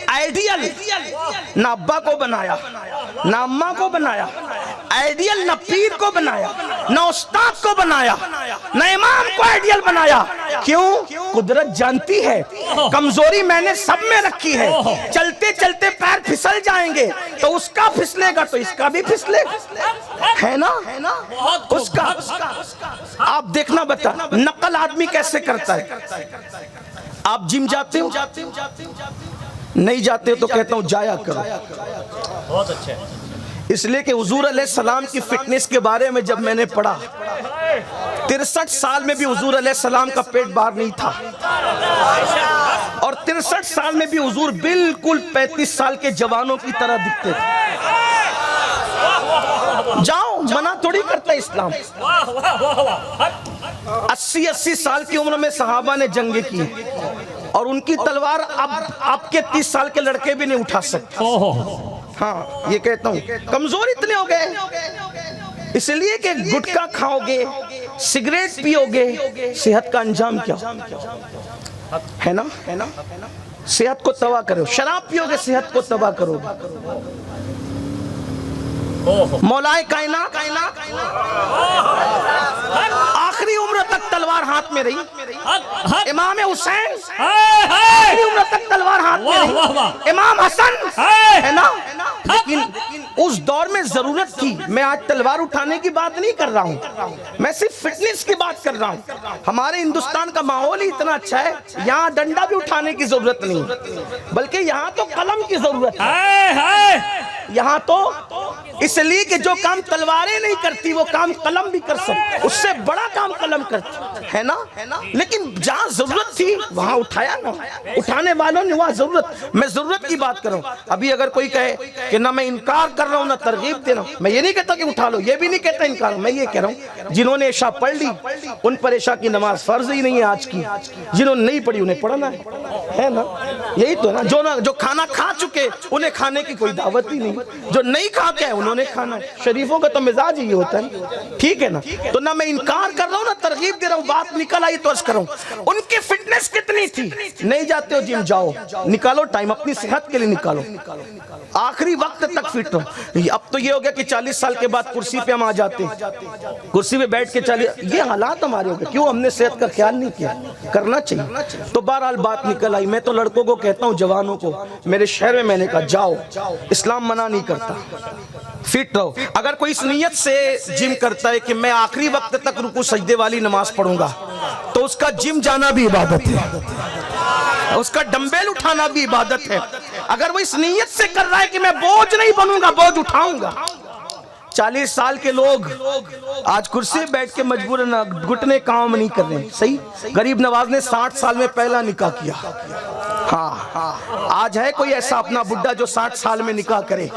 آئیڈیل نہ ابا کو بنایا نہ اماں کو بنایا، آئیڈیل نہ پیر کو بنایا نہ استاد کو بنایا نہ امام کو آئیڈیل بنایا۔ کیوں؟ قدرت جانتی ہے کمزوری میں نے سب میں رکھی ہے، چلتے چلتے پیر پھسل جائیں گے تو اس کا پھسلے گا تو اس کا بھی پھسلے ہے نا، اس کا۔ آپ دیکھنا بتا نقل آدمی کیسے کرتا ہے۔ آپ جم جاتے ہو نہیں جاتے تو کہتا ہوں جایا کرو، بہت اچھا۔ اس لیے کہ حضور علیہ السلام کی فٹنس کے بارے میں جب میں نے پڑھا 63 سال میں بھی حضور علیہ السلام کا پیٹ باہر نہیں تھا، اور 63 سال میں بھی حضور بالکل 35 سال کے جوانوں کی طرح دکھتے تھے۔ جاؤ منع تھوڑی کرتا اسلام۔ 80 سال کی عمر میں صحابہ نے جنگیں کی اور ان کی تلوار اب آپ کے 30 سال کے لڑکے بھی نہیں اٹھا سکتے۔ ہاں یہ کہتا ہوں کمزور اتنے ہو گئے اس لیے کہ گٹکا کھاؤ گے، سگریٹ پیو گے، صحت کا انجام کیا ہے نا، صحت کو تباہ کرو، شراب پیو گے صحت کو تباہ کرو گے۔ مولائے کائنات آخری عمر تک تلوار ہاتھ میں رہی، امام حسین آخری عمر تک تلوار ہاتھ میں رہی، امام حسن ہے نا۔ لیکن اس دور میں ضرورت تھی، میں آج تلوار اٹھانے کی بات نہیں کر رہا ہوں، میں صرف فٹنس کی بات کر رہا ہوں۔ ہمارے ہندوستان کا ماحول ہی اتنا اچھا ہے، یہاں ڈنڈا بھی اٹھانے کی ضرورت نہیں، بلکہ یہاں تو قلم کی ضرورت ہے۔ یہاں تو اس لیے کہ جو کام تلواریں نہیں کرتی وہ کام قلم بھی کر سکتی، اس سے بڑا کام قلم کرتی ہے نا۔ لیکن جہاں ضرورت تھی وہاں اٹھایا نا، اٹھانے والوں نے وہاں ضرورت۔ میں ضرورت کی بات کروں، ابھی اگر کوئی کہے کہ نہ میں انکار کر رہا ہوں نہ ترغیب دے رہا ہوں، میں یہ نہیں کہتا کہ اٹھا لو، یہ بھی نہیں کہتا انکار، میں یہ کہہ رہا ہوں جنہوں نے عشاء پڑھ لی ان پر عشاء کی نماز فرض ہی نہیں ہے آج کی، جنہوں نے نہیں پڑھی انہیں پڑھنا ہے نا، یہی تو ہے نا۔ جو کھانا کھا چکے انہیں کھانے کی کوئی دعوت ہی نہیں، جو نہیں کھا کے انہوں نے کھانا ہے۔ شریفوں کا تو مزاج ہی ہوتا ہے، ٹھیک ہے نا۔ تو نہ میں انکار کر رہا ہوں نہ ترغیب دے رہا ہوں، بات نکل آئی تو عرض کروں ان کی فٹنس کتنی تھی۔ نہیں جاتے ہو جم جاؤ، نکالو ٹائم اپنی صحت کے لیے نکالو، آخری وقت تک فٹ رہو۔ اب تو یہ ہو گیا کہ 40 سال کے بعد کرسی پہ ہم آ جاتے ہیں، کرسی پہ بیٹھ کے یہ حالات ہمارے ہو گئے، کیوں ہم نے صحت کا خیال نہیں کیا، کرنا چاہیے۔ تو بہرحال بات نکل آئی۔ میں تو لڑکوں کو کہتا ہوں، جوانوں کو، میرے شہر میں نے کہا جاؤ، اسلام منع نہیں کرتا، فٹ رہو۔ اگر کوئی اس نیت سے جم کرتا ہے کہ میں آخری وقت تک رکوع سجدے والی نماز پڑھوں گا تو اس کا جم جانا بھی عبادت ہے، اس کا ڈمبل اٹھانا بھی عبادت ہے۔ اگر وہ اس نیت سے کر رہا ہے کہ میں بوجھ نہیں بنوں گا، بوجھ اٹھاؤں گا۔ 40 سال کے لوگ آج کرسی بیٹھ کے مجبوراً گھٹنے کام نہیں کر رہے ہیں، صحیح۔ غریب نواز نے 60 سال میں پہلا نکاح کیا، ہاں آج ہے کوئی ایسا اپنا بڈھا جو 60 سال میں نکاح کرے؟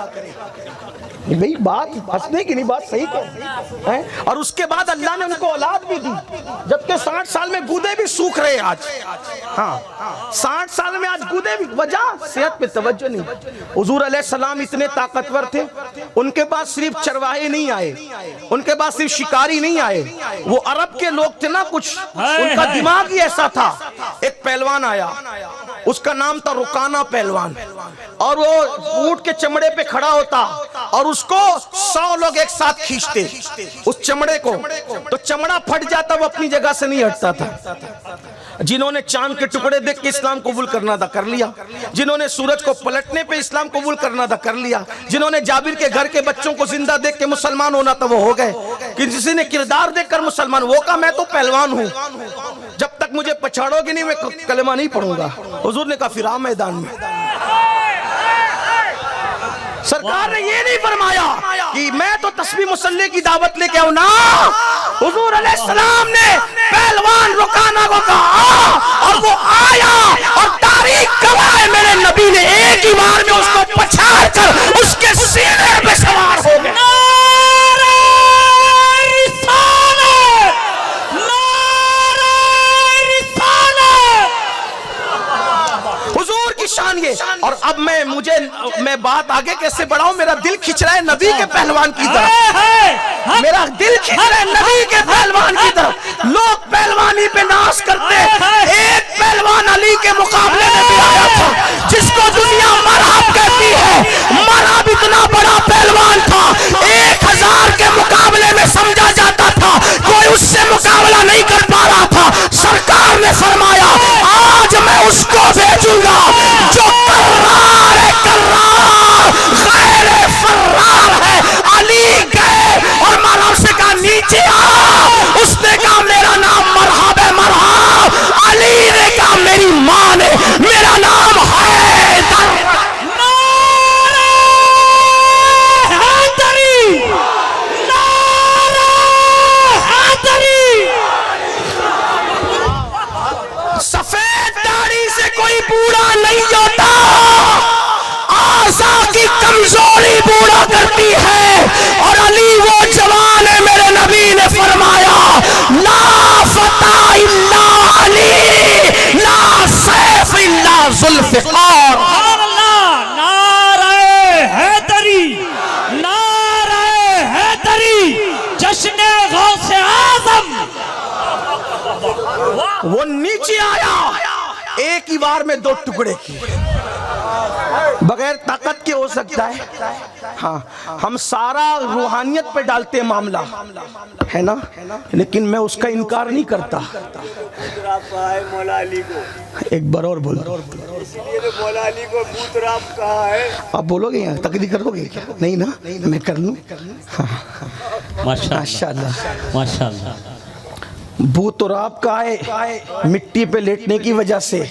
بھئی بات ہنسنے کی نہیں، بات صحیح ہے۔ اور اس کے بعد اللہ نے ان کو اولاد بھی دی، جبکہ 60 سال میں گودے بھی سوکھ رہے آج۔ ہاں 60 سال میں آج گودے بھی، وجہ صحت پہ توجہ نہیں۔ حضور علیہ السلام اتنے طاقتور تھے، ان کے پاس صرف چرواہے نہیں آئے، ان کے پاس صرف شکاری نہیں آئے، وہ عرب کے لوگ تھے نا کچھ، ان کا دماغ ہی ایسا تھا۔ ایک پہلوان آیا، اس کا نام تھا رکانہ پہلوان، اور وہ اونٹ کے چمڑے پہ کھڑا ہوتا اور اس کو 100 لوگ ایک ساتھ کھینچتے اس چمڑے کو، تو چمڑا پھٹ جاتا، وہ اپنی جگہ سے نہیں ہٹتا تھا۔ جنہوں نے چاند کے ٹکڑے دیکھ کے اسلام قبول کرنا تھا کر لیا، جنہوں نے سورج کو پلٹنے پہ اسلام قبول کرنا تھا کر لیا، جنہوں نے جابر کے گھر کے بچوں کو زندہ دیکھ کے مسلمان ہونا تھا وہ ہو گئے، کسی نے کردار دیکھ کر مسلمان، وہ کہا میں تو پہلوان ہوں، جب تک مجھے پچھاڑو گے نہیں میں کلمہ نہیں پڑھوں گا۔ حضور نے کہا پھر آ میدان میں۔ سرکار نے یہ نہیں فرمایا کہ میں تو تسبیح مصلی کی دعوت لے کے آؤں نا، حضور علیہ السلام نے پہلوان رکانہ کو کہا اور وہ آیا، اور تاریخ گواہ ہے میرے نبی نے ایک ہی بار میں اس کو پچھاڑ کر اس کے سینے پہ سوار ہو گئے۔ شان یہ، اور اب میں بات آگے کیسے بڑھاؤں، میرا دل کھچ رہا ہے نبی کے پہلوان کی طرف، میرا دل کھچ رہا ہے نبی کے پہلوان کی طرف۔ لوگ پہلوانی پہ ناز کرتے، ایک پہلوان علی کے مقابلے میں بھی آیا تھا جس کو دنیا مرحب کہتی ہے، مرحب اتنا بڑا پہلوان تھا 1000 کے مقابلے میں سمجھا جاتا تھا، کوئی اس سے مقابلہ نہیں کر پا رہا تھا۔ سرکار نے فرمایا آج میں اس کو بھیجوں گا جو کرار ہے، کرار غیر فرار ہے۔ علی گئے اور مرحب سے کہا نیچے آ، اس نے کہا میرا نام مرحب ہے، مرحب۔ علی نے کہا میری ماں نے، میرا نام حیدر۔ نعرہ حیدری، نعرہ حیدری۔ سفید داڑھی سے کوئی بوڑھا نہیں ہوتا، آزا کی کمزوری بوڑھا کرتی ہے، اور علی وہ جوان ہے میرے نبی نے فرمایا لا فتح الا علی، لا سیف الا ذوالفقار۔ نعرہ حیدری، نعرہ حیدری، جشن غوث اعظم۔ وہ نیچے آیا، ایک ہی بار میں 2 ٹکڑے کیے، بغیر طاقت کے ہو سکتا ہے؟ ہاں ہم سارا روحانیت پہ ڈالتے ہیں معاملہ ہے نا، لیکن میں اس کا انکار نہیں کرتا۔ ایک بار اور بول، مولا علی کو بوتراب کہا ہے، آپ بولو گے یہاں تقریر کرو گے کیا؟ نہیں نا، میں کر لوں۔ ماشاءاللہ ماشاءاللہ۔ بو تراب کا ہے مٹی پہ لیٹنے کی وجہ سے،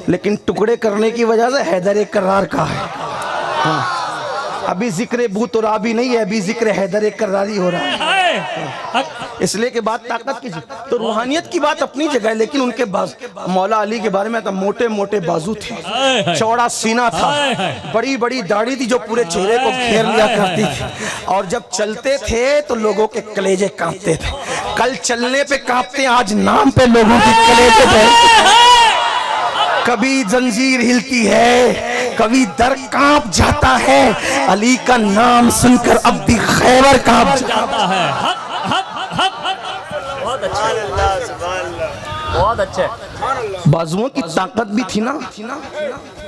لیکن ٹکڑے کرنے کی وجہ سے حیدر کرار کا ہے۔ ہاں ابھی ذکر بو ترابی نہیں ہے، ابھی ذکر حیدر کراری ہو رہا ہے، اس لیے کہ بات طاقت کی، تو روحانیت کی بات اپنی جگہ ہے، لیکن ان کے مولا علی کے بارے میں تھا موٹے موٹے بازو تھے، چوڑا سینہ تھا، بڑی بڑی داڑھی تھی جو پورے چہرے کو گھیر لیا کرتی تھی، اور جب چلتے تھے تو لوگوں کے کلیجے کانپتے تھے۔ کل چلنے پہ کانپتے، آج نام پہ لوگوں کی کلیجے پہ، کبھی زنجیر ہلتی ہے، کبھی در کانپ جاتا ہے، علی کا نام سن کر اب بھی خیبر کانپ جاتا ہے۔ بہت اچھے۔ بازوؤں کی طاقت بھی تھی نا،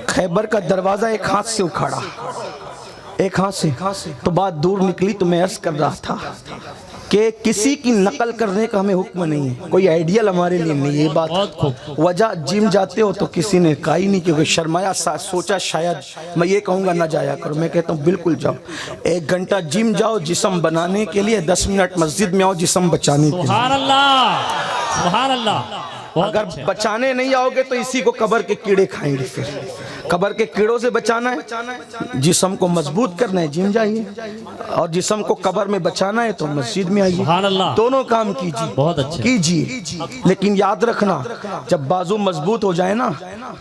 خیبر کا دروازہ ایک ہاتھ سے اکھاڑا، ایک ہاتھ سے، تو بات دور نکلی، تو میں عرض کر رہا تھا کہ کسی کی نقل کرنے کا ہمیں حکم نہیں ہے، کوئی آئیڈیل ہمارے لیے نہیں ہے یہ بات۔ وجہ جم جاتے ہو تو کسی نے کہا ہی نہیں، کیونکہ شرمایا، سوچا شاید میں یہ کہوں گا نہ جایا کرو، میں کہتا ہوں بالکل جاؤ، 1 گھنٹہ جم جاؤ جسم بنانے کے لیے، 10 منٹ مسجد میں آؤ جسم بچانے کے لیے۔ سبحان اللہ، سبحان اللہ۔ اگر بچانے نہیں آؤ گے تو اسی کو قبر کے کیڑے کھائیں گے، پھر قبر کے کیڑوں سے بچانا ہے، جسم کو مضبوط کرنا ہے جم جائیے، اور جسم کو قبر میں بچانا ہے تو مسجد میں آئیے، سبحان اللہ، دونوں کام کیجیے، بہت اچھا کیجیے۔ لیکن یاد رکھنا جب بازو مضبوط ہو جائے نا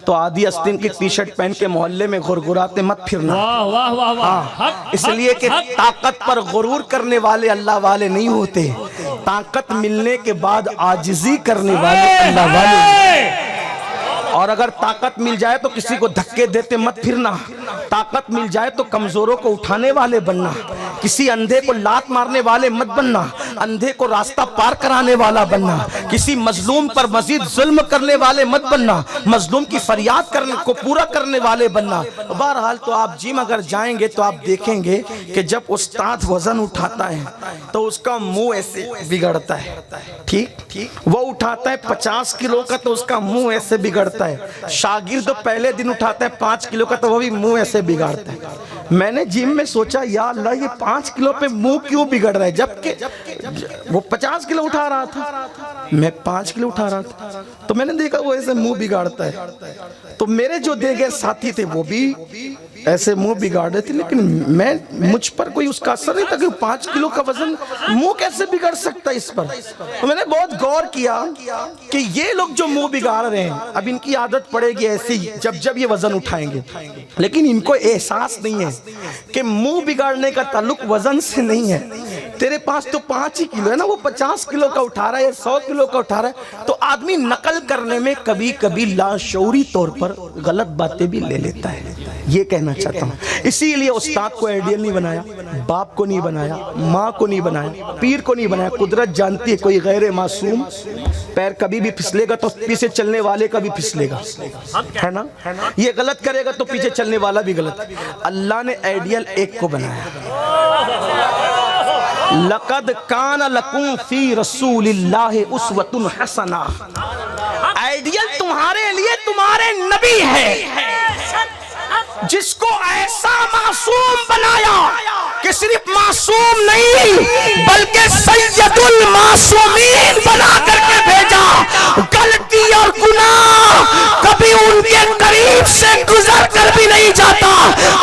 تو آدھی آستین کی ٹی شرٹ پہن کے محلے میں گھرگھراتے مت پھرنا، واہ واہ واہ واہ، اس لیے کہ طاقت پر غرور کرنے والے اللہ والے نہیں ہوتے، طاقت ملنے کے بعد عاجزی کرنے والے اللہ والے ہوتے۔ اور اگر طاقت مل جائے تو کسی کو دھکے دیتے مت پھرنا، طاقت مل جائے تو کمزوروں کو اٹھانے والے بننا، کسی اندھے کو لات مارنے والے مت بننا، اندھے کو راستہ پار کرانے والا بننا، کسی مظلوم پر مزید ظلم کرنے والے مت بننا، مظلوم کی فریاد کرنے کو پورا کرنے والے بننا۔ بہرحال تو آپ جم اگر جائیں گے تو آپ دیکھیں گے کہ جب استاد وزن اٹھاتا ہے تو اس کا منہ ایسے بگڑتا ہے، ٹھیک، وہ اٹھاتا ہے 50 کلو کا تو اس کا منہ ایسے بگڑتا ہے، شاگرد پہلے دن اٹھاتا ہے 5 کلو کا تو وہ بھی منہ ایسے بگاڑتا ہے۔ میں نے جم میں سوچا یا اللہ یہ 5 کلو پہ منہ کیوں بگڑ رہا ہے، جبکہ وہ 50 کلو اٹھا رہا تھا، میں 5 کلو اٹھا رہا تھا، تو میں نے دیکھا وہ ایسے منہ بگاڑتا ہے، تو میرے جو دیگر ساتھی تھے وہ بھی ایسے منہ بگاڑ رہے تھے، لیکن مجھ پر کوئی اس کا اثر نہیں تھا کہ 5 کلو کا وزن منہ کیسے بگڑ سکتا ہے اس پر۔ تو میں نے بہت غور کیا کہ یہ لوگ جو منہ بگاڑ رہے ہیں اب ان کی عادت پڑے گی ایسی جب یہ وزن اٹھائیں گے، لیکن ان کو احساس نہیں ہے کہ منہ بگاڑنے کا تعلق وزن سے نہیں ہے۔ تیرے پاس تو 5 ہی کلو ہے نا، وہ 50 کلو کا اٹھا رہا ہے یا 100 کلو کا اٹھا رہا ہے، تو آدمی نقل کرنے میں کبھی کبھی لاشعوری طور پر غلط باتیں بھی لے لیتا ہے، یہ کہنا چاہتا ہوں۔ اسی لیے استاد کو آئیڈیل نہیں بنایا، باپ کو نہیں بنایا، ماں کو نہیں بنایا، پیر کو نہیں بنایا۔ قدرت جانتی ہے کوئی غیر معصوم پیر کبھی بھی پھسلے گا تو پیچھے چلنے والے کا بھی پھسلے گا، ہے نا، یہ غلط کرے گا تو پیچھے چلنے والا بھی غلط۔ اللہ نے آئیڈیل ایک کو بنایا، لَقَدْ كَانَ لَكُمْ فِي رَسُولِ اللَّهِ أُسْوَةٌ حَسَنَةٌ، آئیڈیل تمہارے لیے تمہارے نبی ہے جس کو ایسا معصوم بنایا کہ صرف معصوم نہیں بلکہ سید المعصومین بنا کر کے بھیجا۔ غلطی اور گناہ کبھی ان کے قریب سے گزر کر بھی نہیں جاتا۔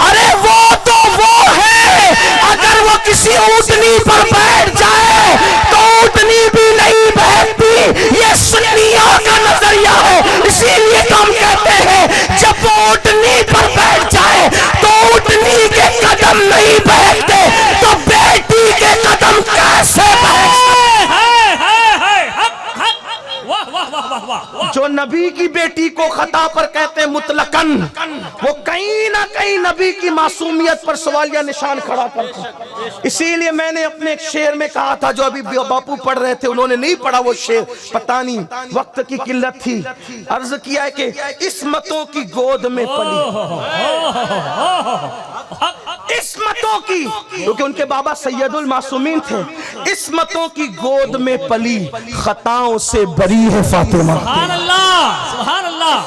ارے وہ تو وہ ہے، اگر وہ کسی اونٹنی پر بیٹھ جائے تو اونٹنی بھی نہیں بیٹھتی، یہ سنیوں کا نظریہ ہے۔ اسی لیے ہم کہتے ہیں جب وہ اونٹنی پر بیٹھ جائے تو اونٹنی کے قدم نہیں بیٹھتے تو بیٹی کے قدم کیسے بیٹھتے؟ جو نبی کی بیٹی کو خطا پر کہتے ہیں مطلقاً، وہ کہیں نہ کہیں نبی کی معصومیت پر سوالیہ نشان کھڑا کرتے ہیں۔ اسی لیے میں نے اپنے ایک شعر میں کہا تھا، جو ابھی باپو پڑھ رہے تھے انہوں نے نہیں پڑھا وہ شعر، پتہ نہیں وقت کی قلت تھی، عرض کیا ہے کہ عصمتوں کی گود میں پلی، عصمتوں کی، کیونکہ ان کے بابا سید المعصومین تھے، عصمتوں کی گود میں پلی، خطاؤں سے بری ہے فاطمہ۔ سبحان اللہ، سبحان اللہ،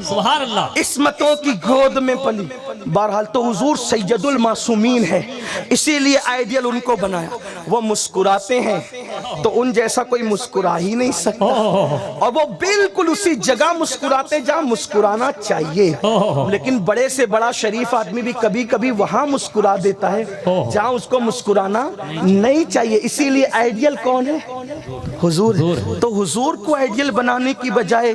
سبحان اللہ، عصمتوں کی گود میں پلی۔ بہرحال تو حضور سید المعصومین ہے، اسی لیے آئیڈیل ان کو بنایا۔ وہ مسکراتے ہیں تو ان جیسا کوئی مسکرا ہی نہیں سکتا، اور وہ بالکل اسی جگہ مسکراتے جہاں مسکرانا چاہیے، لیکن بڑے سے بڑا شریف آدمی بھی کبھی کبھی وہاں مسکرا دیتا ہے جہاں اس کو مسکرانا نہیں چاہیے۔ اسی لیے آئیڈیل کون ہے؟ حضور۔ تو حضور کو آئیڈیل بنانے کی بجائے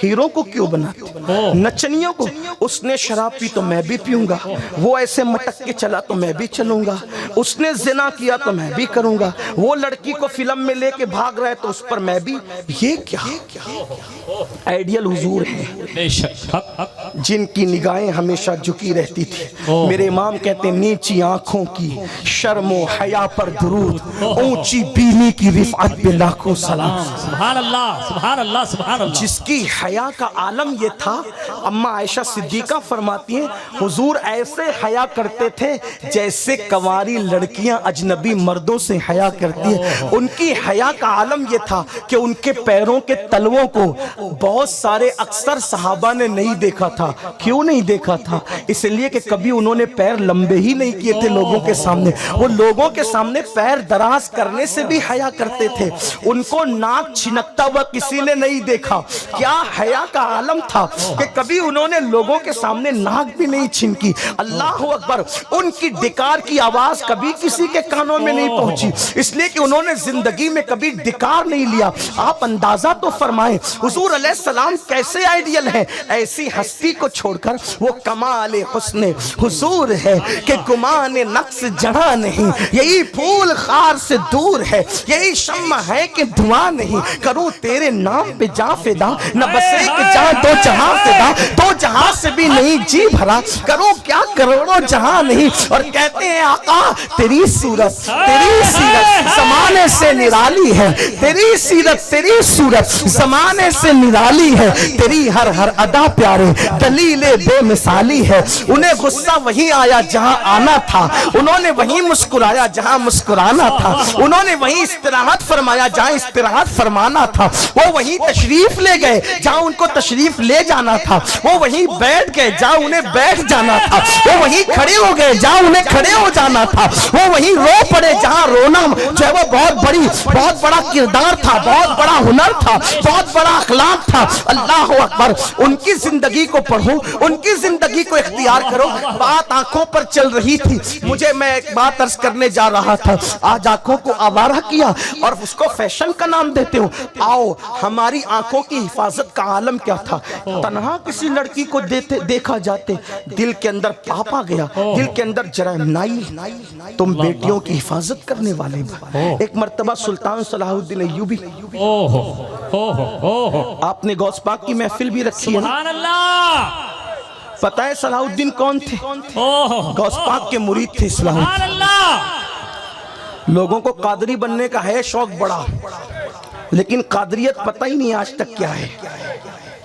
ہیروں کو کیوں بناتے، نچنیوں کو؟ اس نے شراب پی تو میں بھی پیوں گا، وہ ایسے مٹک کے چلا تو میں بھی چلوں گا، اس نے زنا کیا تو میں بھی کروں گا، وہ لڑکی کو فلم میں لے کے بھاگ رہا ہے تو اس پر میں بھی۔ یہ کیا آئیڈیل حضور ہے جن کی نگاہیں ہمیشہ جھکی رہتی تھی۔ میرے امام کہتے ہیں نیچی آنکھوں کی شرم و حیا پر درود، اونچی بینی کی رفعت پہ لاکھوں سلام۔ سبحان اللہ، سبحان اللہ، سبحان اللہ۔ جس کی حیا کا عالم یہ تھا، اماں عائشہ صدیقہ فرماتی ہیں حضور ایسے حیا کرتے تھے جیسے کنواری لڑکیاں اجنبی مردوں سے حیا کرتی ہیں۔ ان کی کی حیا کا عالم یہ تھا کہ ان کے پیروں کے تلووں کو بہت سارے اکثر صحابہ نے نہیں دیکھا تھا. کیوں نہیں دیکھا تھا؟ اس لیے کہ کبھی انہوں نے پیر لمبے ہی نہیں کیے تھے لوگوں کے سامنے. وہ لوگوں کے سامنے پیر دراز کرنے سے بھی حیا کرتے تھے. ان کو ناک چھنکتا ہوا کسی نے نہیں دیکھا. کیا حیا کا عالم تھا کہ کبھی انہوں نے لوگوں کے سامنے ناک بھی نہیں چھنکی. اللہ اکبر. ان کی ڈکار کی آواز کبھی کسی کے کانوں میں نہیں پہنچی، اس لیے کہ انہوں نے زندگی میں کبھی ڈکار نہیں لیا. آپ اندازہ تو فرمائیں حضور علیہ السلام کیسے آئیڈیل ہیں. ایسی ہستی کو چھوڑ کر وہ کمال حسن حضور ہے کہ گمان نقص جڑا نہیں. یہی پھول خار سے دور ہے، یہی شمع ہے کہ دھواں نہیں. کروں تیرے نام پہ جاں فدا، نہ بس ایک جہاں دو جہاں فدا. دو جہاں سے بھی نہیں جی بھرا، کروں کیا کروڑوں جہاں نہیں. اور کہتے ہیں آقا تیری صورت تیری سیرت زمانے سے نرالی ہے. تیری سیرت تیری صورت زمانے سے نرالی ہے. تیری ہر ہر ادا پیارے دلیل بے مثالی ہے. انہیں غصہ وہیں آیا جہاں آنا تھا، انہوں نے وہیں مسکرایا جہاں مسکرانا تھا. انہوں نے وہیں استراحت فرمایا جہاں استراحت فرمانا تھا. وہ وہیں تشریف لے گئے جہاں ان کو تشریف لے جانا تھا. وہ وہیں بیٹھ گئے جہاں انہیں بیٹھ جانا تھا. وہ وہیں کھڑے ہو گئے جہاں انہیں کھڑے ہو جانا تھا. وہ وہیں رو پڑے جہاں رونا جو ہے وہ بہت بڑا کردار تھا، بہت بڑا ہنر تھا، بہت بڑا اخلاق تھا. اللہ اکبر. ان کی زندگی کو پڑھو، ان کی زندگی کو اختیار کرو. بات آنکھوں پر چل رہی تھی. میں ایک بات عرض کرنے جا رہا تھا. آج آنکھوں کو آوارہ کیا اور اس کو فیشن کا نام دیتے ہو. آؤ ہماری آنکھوں کی حفاظت کا عالم کیا تھا. تنہا کسی لڑکی کو دیکھا جاتے دل کے اندر پاپ آ گیا، دل کے اندر جرائم نائی. تم بیٹیوں کی حفاظت کرنے والے. ایک مرتبہ سلطان صلاح الدین ایوبی، آپ نے غوث پاک کی محفل بھی رکھی ہے. سبحان اللہ. پتہ ہے صلاح الدین کون تھے؟ غوث پاک کے مرید تھے صلاح الدین. سبحان اللہ. لوگوں کو قادری بننے کا ہے شوق بڑا، لیکن قادریت پتہ ہی نہیں آج تک کیا ہے.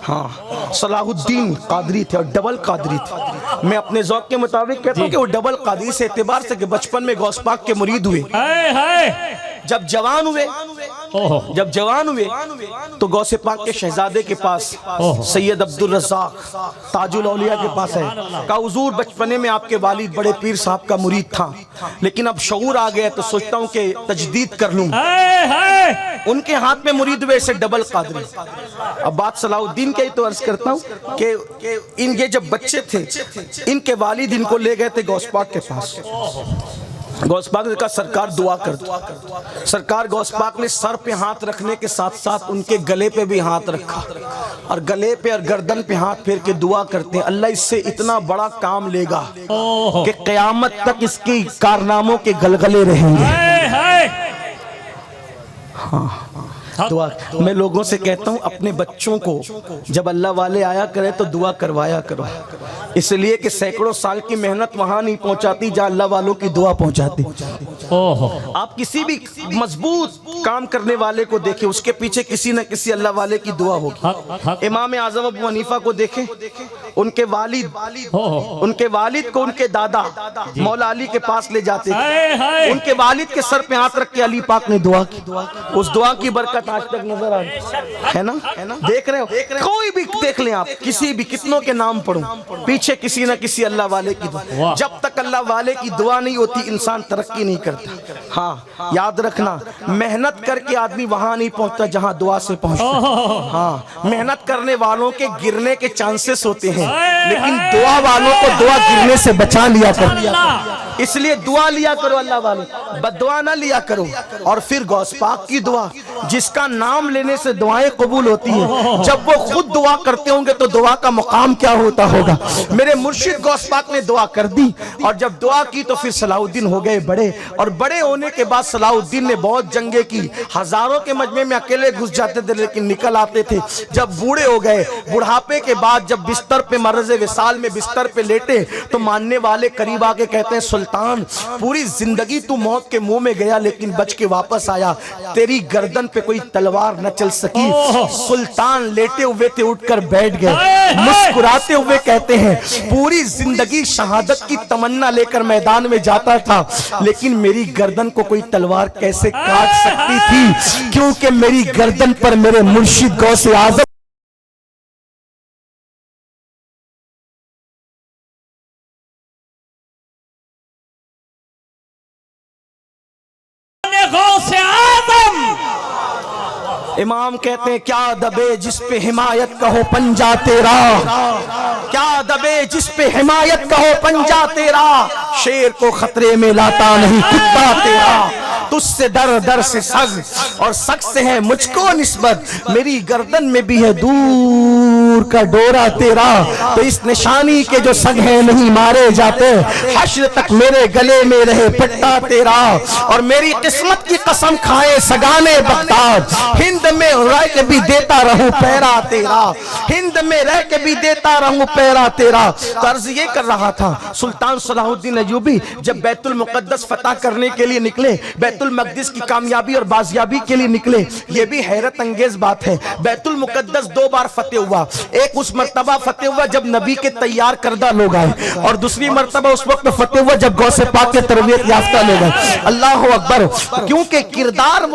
ہاں صلاح الدین قادری تھے اور ڈبل قادری تھے. میں اپنے ذوق کے مطابق کہتا ہوں کہ وہ ڈبل قادری سے اعتبار سے کہ بچپن میں غوث پاک کے مرید ہوئے. جب جوان ہوئے تو غوث پاک کے شہزادے کے پاس سید عبد الرزاق تاج الاولیاء کے پاس ہے. کہا حضور بچپنے میں آپ کے والد بڑے پیر صاحب کا مرید تھا، لیکن اب شعور آ گیا تو سوچتا ہوں کہ تجدید کر لوں. ان کے ہاتھ میں مرید ہوئے سے ڈبل قادری. اب بات صلاح الدین کے ہی تو عرض کرتا ہوں کہ ان کے جب بچے تھے ان کے والد ان کو لے گئے تھے غوث پاک کے پاس. غوث پاک نے کہا سرکار دعا کر دو. سرکار غوث پاک نے سر پہ ہاتھ رکھنے کے ساتھ ساتھ ان کے گلے پہ بھی ہاتھ رکھا اور گلے پہ اور گردن پہ ہاتھ پھیر کے دعا کرتے ہیں اللہ اس سے اتنا بڑا کام لے گا کہ قیامت تک اس کی کارناموں کے گلگلے رہیں گے. ہاں دعا. میں لوگوں سے کہتا ہوں اپنے بچوں کو جب اللہ والے آیا کرے تو دعا کروایا کرو، اس لیے کہ سینکڑوں سال کی محنت وہاں نہیں پہنچاتی جہاں اللہ والوں کی دعا پہنچاتی. آپ کسی بھی مضبوط کام کرنے والے کو دیکھیں اس کے پیچھے کسی نہ کسی اللہ والے کی دعا ہوگی. امام اعظم ابو حنیفہ کو دیکھیں، ان کے والد کو ان کے دادا مولا علی کے پاس لے جاتے تھے. ان کے والد کے سر پہ ہاتھ رکھ کے علی پاک نے دعا کی. اس دعا کی برکت آج تک نظر آ ہے نا. دیکھ رہے ہو کوئی بھی دیکھ لیں آپ، کسی بھی کتنوں کے نام پڑھوں پیچھے کسی نہ کسی اللہ والے کی دعا. جب تک اللہ والے کی دعا نہیں ہوتی انسان ترقی نہیں کرتا. ہاں یاد رکھنا محنت کر کے آدمی وہاں نہیں پہنچتا جہاں دعا سے پہنچتا. ہاں محنت کرنے والوں کے گرنے کے چانسز ہوتے ہیں لیکن دعا والوں کو دعا گرنے سے بچا لیا کرو. اس لیے دعا لیا کرو اللہ والوں، بد دعا نہ لیا کرو. اور پھر غوث پاک کی دعا جس کا نام لینے سے دعائیں قبول ہوتی ہیں، جب وہ خود دعا کرتے ہوں گے تو دعا کا مقام کیا ہوتا ہوگا. میرے مرشد غوث پاک نے دعا کر دی اور جب دعا کی تو پھر صلاح الدین ہو گئے بڑے. اور بڑے ہونے کے بعد صلاح الدین نے بہت جنگیں کی، ہزاروں کے مجمع میں اکیلے گھس جاتے تھے لیکن نکل آتے تھے. جب بوڑھے ہو گئے، بڑھاپے کے بعد جب بستر پہ مرض وصال میں بستر پہ لیٹے تو ماننے والے قریب آ کے کہتے ہیں سلطان پوری زندگی تو موت کے منہ میں گیا لیکن بچ کے واپس آیا, تیری گردن پہ کوئی تلوار نہ چل سکی. سلطان لیٹے ہوئے تھے, اٹھ کر بیٹھ گئے, مسکراتے ہوئے کہتے ہیں پوری زندگی شہادت کی تمنا لے کر میدان میں جاتا تھا لیکن میری گردن کو کوئی تلوار کیسے کاٹ سکتی تھی, کیونکہ میری گردن پر میرے مرشد غوث اعظم امام کہتے ہیں کیا دبے جس پہ حمایت کا ہو پنجا تیرا, کیا دبے جس پہ حمایت کا ہو پنجا تیرا, شیر کو خطرے میں لاتا نہیں کتا تیرا, تجھ سے در در سے سگ اور سگ سے ہے مجھ کو نسبت, میری گردن میں بھی ہے دور کا ڈورا تیرا, تو اس نشانی کے جو سگ ہیں نہیں مارے جاتے, حشر تک میرے گلے میں رہے پٹا تیرا, اور میری قسمت کی قسم کھائے سگانے بغداد, ہند میں رہ کے بھی دیتا رہوں پیرا تیرا, ہند میں رہ کے بھی دیتا رہوں پیرا تیرا. قرض یہ کر رہا تھا سلطان صلاح الدین ایوبی جب بیت المقدس فتح کرنے کے لیے نکلے, بیت المقدس کی کامیابی اور بازیابی کے لیے نکلے. یہ بھی حیرت انگیز بات ہے, بیت المقدس 2 بار فتح ہوا, ایک اس مرتبہ فتح ہوا جب نبی کے تیار کردہ لوگ آئے, اور دوسری مرتبہ اس وقت فتح ہوا جب غوث پاک کے تربیت یافتہ لوگ آئے. اللہ اکبر, کیونکہ کردار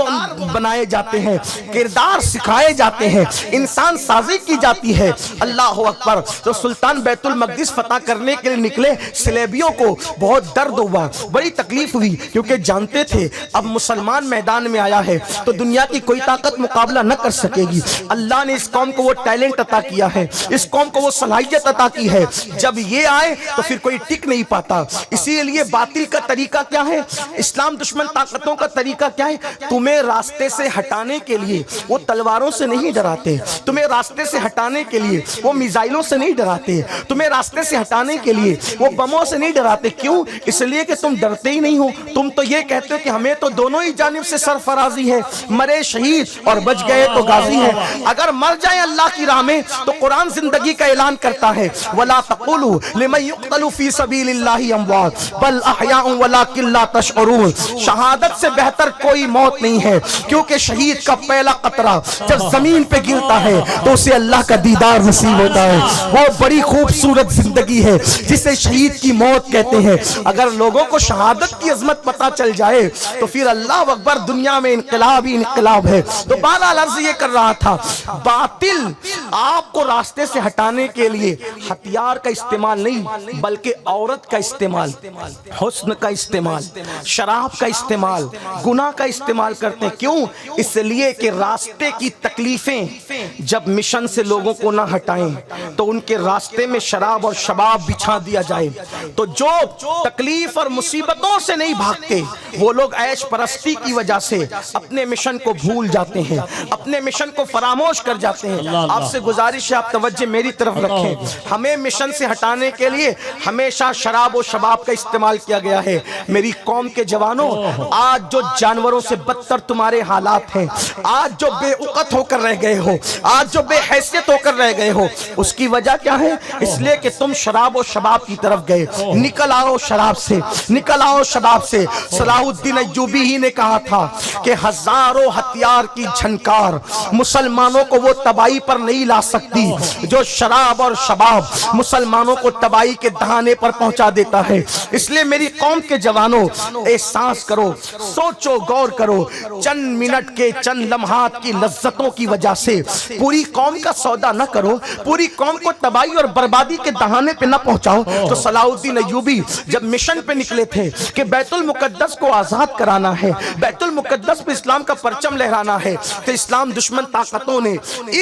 بنائے جاتے ہیں, کردار سکھائے جاتے ہیں, انسان سازی کی جاتی ہے. اللہ اکبر. تو سلطان بیت المقدس فتح کرنے کے لیے نکلے, سلیبیوں کو بہت درد ہوا, بڑی تکلیف ہوئی, کیونکہ جانتے تھے اب مسلمان میدان میں آیا ہے تو دنیا کی کوئی طاقت مقابلہ نہ کر سکے گی. اللہ نے اس قوم کو وہ ٹیلنٹ عطا کیا ہے, اس قوم کو وہ صلاحیت عطا کی ہے, جب یہ آئے تو پھر کوئی ٹک نہیں پاتا. اسی لیے باطل کا طریقہ کیا ہے, اسلام دشمن طاقتوں کا طریقہ کیا ہے, تمہیں راستے سے ہٹانے کے لیے وہ تلواروں سے نہیں ڈراتے, تمہیں راستے سے ہٹانے کے لیے وہ میزائلوں سے نہیں ڈراتے, تمہیں راستے سے ہٹانے کے لیے وہ بموں سے نہیں ڈراتے. کیوں؟ اس لیے کہ تم ڈرتے ہی نہیں ہو, تم تو یہ کہتے ہو کہ ہمیں تو دونوں ہی جانب سے سرفرازی ہے, مرے شہید اور بچ گئے تو غازی ہے. اگر مر جائیں اللہ کی راہ میں تو قرآن زندگی کا اعلان کرتا ہے وَلَا تَقُولُوا لِمَنْ يُقْتَلُ فِي سَبِيلِ اللَّهِ أَمْوَاتٌ بَلْ أَحْيَاءٌ وَلَكِنْ لَا تَشْعُرُونَ. شہادت سے بہتر کوئی موت نہیں ہے, کیونکہ شہید کا پہلا قطرہ جب زمین پہ گرتا ہے تو اسے اللہ کا دیدار نصیب ہوتا ہے. وہ بڑی خوبصورت زندگی ہے جسے شہید کی موت کہتے ہیں. اگر لوگوں کو شہادت کی عظمت پتہ چل جائے تو پھر اللہ اکبر, دنیا میں انقلاب ہی انقلاب ہے. تو بہرحال عرض یہ کر رہا تھا, باطل آپ کو راستے سے ہٹانے کے لیے ہتھیار کا استعمال نہیں بلکہ عورت کا استعمال, حسن کا استعمال, شراب کا استعمال, گناہ کا استعمال کرتے ہیں. کیوں؟ اس لیے کہ راستے کی تکلیفیں جب مشن سے لوگوں کو نہ ہٹائیں تو ان کے راستے میں شراب اور شباب بچھا دیا جائے. تو جو تکلیف اور مصیبتوں سے نہیں بھاگتے وہ لوگ عیش پرستی کی وجہ سے اپنے مشن کو بھول جاتے ہیں, اپنے مشن کو فراموش کر جاتے ہیں. آپ سے گزارش ہے آپ توجہ میری طرف رکھیں, ہمیں مشن سے ہٹانے کے لیے ہمیشہ شراب و شباب کا استعمال کیا گیا ہے. میری قوم کے جوانوں, آج جو جانوروں سے بدتر تمہارے حالات ہیں, آج جو بے اوقت ہو کر رہ گئے ہو, آج جو بے حیثیت ہو کر رہ گئے ہو, اس کی وجہ کیا ہے؟ اس لیے کہ تم شراب و شباب کی طرف گئے. نکل آؤ شراب سے, نکل آؤ شباب سے. صلاح الدین ایوبی ہی نے کہا تھا کہ ہزاروں ہتھیار کی جھنکار مسلمانوں کو وہ تباہی پر نہیں لا سکتی جو شراب اور شباب مسلمانوں کو تباہی کے دہانے پر پہنچا دیتا ہے. اس لیے میری قوم کے جوانوں, احساس کرو, سوچو, غور کرو, چند منٹ کے چند لمحات کی لذتوں کی وجہ سے پوری قوم کا سودا نہ کرو, پوری قوم کو تباہی اور بربادی کے دہانے پہ نہ پہنچاؤ. تو صلاح الدین ایوبی جب مشن پہ نکلے تھے کہ بیت المقدس کو آزاد کرانا ہے, بیت المقدس پہ اسلام کا پرچم لہرانا ہے, تو اسلام دشمن طاقتوں نے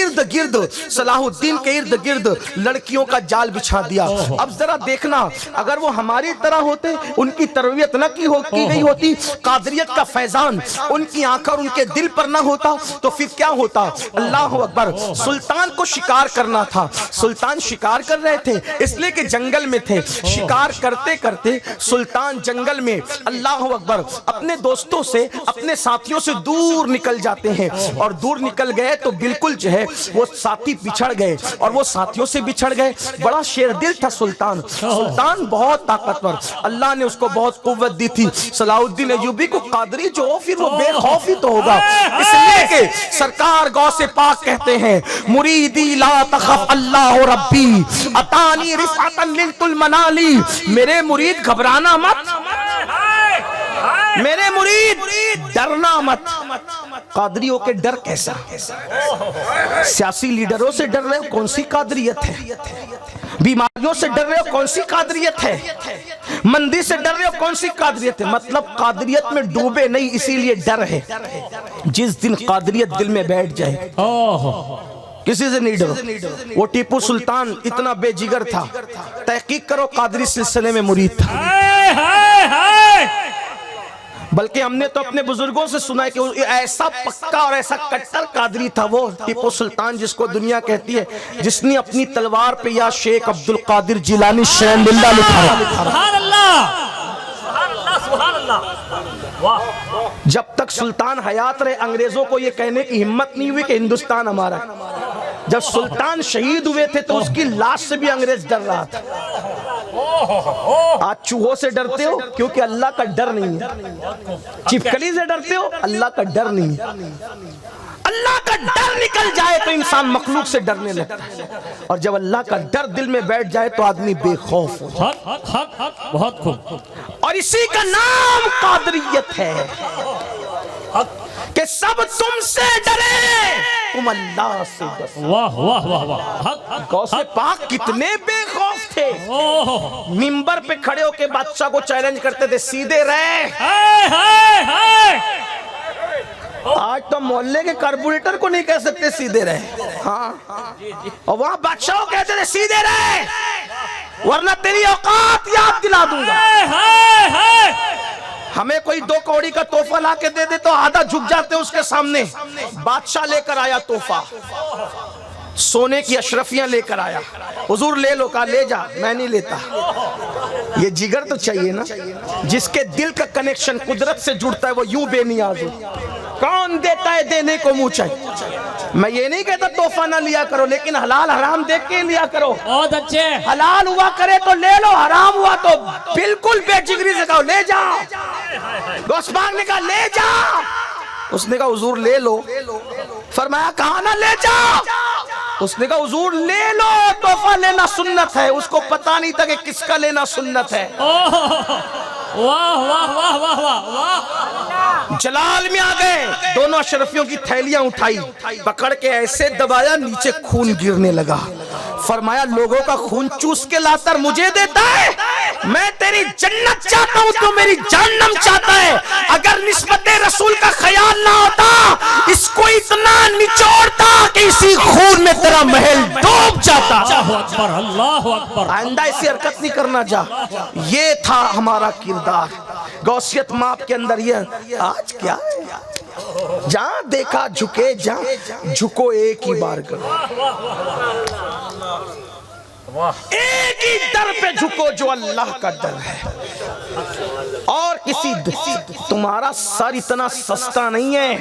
ارد گرد, صلاح الدین کے ارد گرد لڑکیوں کا جال بچھا دیا. اب ذرا دیکھنا, اگر وہ ہماری طرح ہوتے, ان کی تربیت نہ کی گئی ہوتی, قادریت کا فیضان ان کی آنکھ اور ان کے دل پر نہ ہوتا تو پھر کیا ہوتا؟ اللہ اکبر. سلطان کو شکار کرنا تھا, سلطان شکار کر رہے تھے اس لیے کہ جنگل میں تھے. شکار کرتے کرتے سلطان جنگل میں اللہ اکبر اپنے دوستوں سے اپنے ساتھیوں سے دور نکل جاتے ہیں، اور دور نکل گئے تو بالکل جو ہے وہ ساتھی بچھڑ گئے اور وہ ساتھیوں سے بچھڑ گئے۔ بڑا شیر دل تھا سلطان، سلطان بہت طاقتور، اللہ نے اس کو بہت قوت دی تھی۔ صلاح الدین ایوبی کو قادری جو ہو پھر وہ بے خوف ہی تو ہوگا، اس لیے کہ سرکار غوث پاک کہتے ہیں مریدی لا تخف اللہ ربی اتانی رفعتا للت المنالی، میرے مرید گھبرانا مت، میرے مرید ڈرنا مت۔ قادریوں کے ڈر کیسا؟ سیاسی لیڈروں سے ڈر رہے ہو، کون سی قادریت ہے؟ بیماریوں سے ڈر رہے ہو، کون سی قادریت ہے؟ مندی سے ڈر رہے ہو، کون سی قادریت ہے؟ مطلب قادریت میں ڈوبے نہیں، اسی لیے ڈر ہے۔ جس دن قادریت دل میں بیٹھ جائے کسی سے نہیں ڈرو۔ وہ ٹیپو سلطان اتنا بے جگر تھا، تحقیق کرو قادری سلسلے میں مرید تھا، بلکہ ہم نے تو اپنے بزرگوں سے سنا ہے کہ وہ ایسا پکا اور ایسا کٹر قادری تھا وہ ٹیپو سلطان، جس کو دنیا کہتی ہے جس نے اپنی تلوار پہ یا شیخ عبد القادر جیلانی شین للہ لکھا ہے۔ سبحان اللہ، سبحان اللہ، سبحان اللہ، واہ۔ جب تک سلطان حیات رہے انگریزوں کو یہ کہنے کی ہمت نہیں ہوئی کہ ہندوستان ہمارا ہے۔ جب سلطان شہید ہوئے تھے تو اس کی لاش سے بھی انگریز ڈر رہا تھا۔ آج چوہوں سے ڈرتے ہو کیونکہ اللہ کا ڈر نہیں ہے، چھپکلی سے ڈرتے ہو، اللہ کا ڈر نہیں ہے۔ اللہ کا ڈر نکل جائے تو انسان مخلوق سے ڈرنے لگتا ہے، اور جب اللہ کا ڈر دل میں بیٹھ جائے تو آدمی بے خوف ہو۔ حق حق حق حق، بہت خوب۔ اور اسی کا نام قادریت ہے کہ سب تم سے ڈرے، تم اللہ سے ڈرو۔ واہ واہ واہ واہ، حق حق۔ غوث پاک کتنے بے خوف تھے، منبر پہ کھڑے ہو کے بادشاہ کو چیلنج کرتے تھے سیدھے رہ۔ آج تو محلے کے کارپوریٹر کو نہیں کہہ سکتے سیدھے رہ، ہاں، اور وہاں بادشاہ کو کہتے تھے سیدھے رہ ورنہ تیری اوقات یاد دلا دوں گا۔ ہمیں کوئی 2 کوڑی کا تحفہ لا کے دے دے تو آدھا جھک جاتے اس کے سامنے۔ بادشاہ لے کر آیا تحفہ، سونے کی اشرفیاں لے کر آیا، حضور لے لو، کہا لے جا، میں نہیں لیتا۔ یہ جگر تو چاہیے نا، جس کے دل کا کنیکشن قدرت سے جڑتا ہے وہ یوں بے نیاز ہو۔ کون دیتا ہے دینے کو منہ چاہیے؟ میں یہ نہیں کہتا تحفہ نہ لیا کرو، لیکن حلال حرام دیکھ کے لیا کرو۔ بہت اچھے۔ حلال ہوا کرے تو لے لو، حرام ہوا تو بالکل بے جگری سے کہو لے جا۔ غوث پاک نے کہا لے جا، اس نے کہا حضور لے لو، فرمایا کہا نہ لے جا، اس نے کہا حضور لے لو، تحفہ لینا سنت ہے۔ اس کو پتا نہیں تھا کہ کس کا لینا سنت ہے۔ واہ واہ واہ واہ واہ واہ۔ جلال میں آ گئے، دونوں اشرفیوں کی تھیلیاں اٹھائی، پکڑ کے ایسے دبایا، نیچے خون گرنے لگا۔ فرمایا لوگوں کا خون چوس کے لا کر مجھے دیتا ہے، میں تیری جنت چاہتا ہوں تو میری جہنم چاہتا ہے۔ اگر نسبت رسول کا خیال نہ ہوتا اس کو اتنا نچوڑتا کہ اسی خون میں تیرا محل ڈوب جاتا۔ اللہ اکبر، اللہ اکبر۔ آئندہ ایسی حرکت نہیں کرنا جا۔ یہ تھا ہمارا کردار غوثیت ماپ کے اندر۔ یہ آج کیا ہے؟ جہاں دیکھا جھکے، جہاں جھکو ایک ہی بار کرو، ایک ہی در پہ جھکو جو اللہ کا در ہے، اور کسی تمہارا سر اتنا سستا نہیں ہے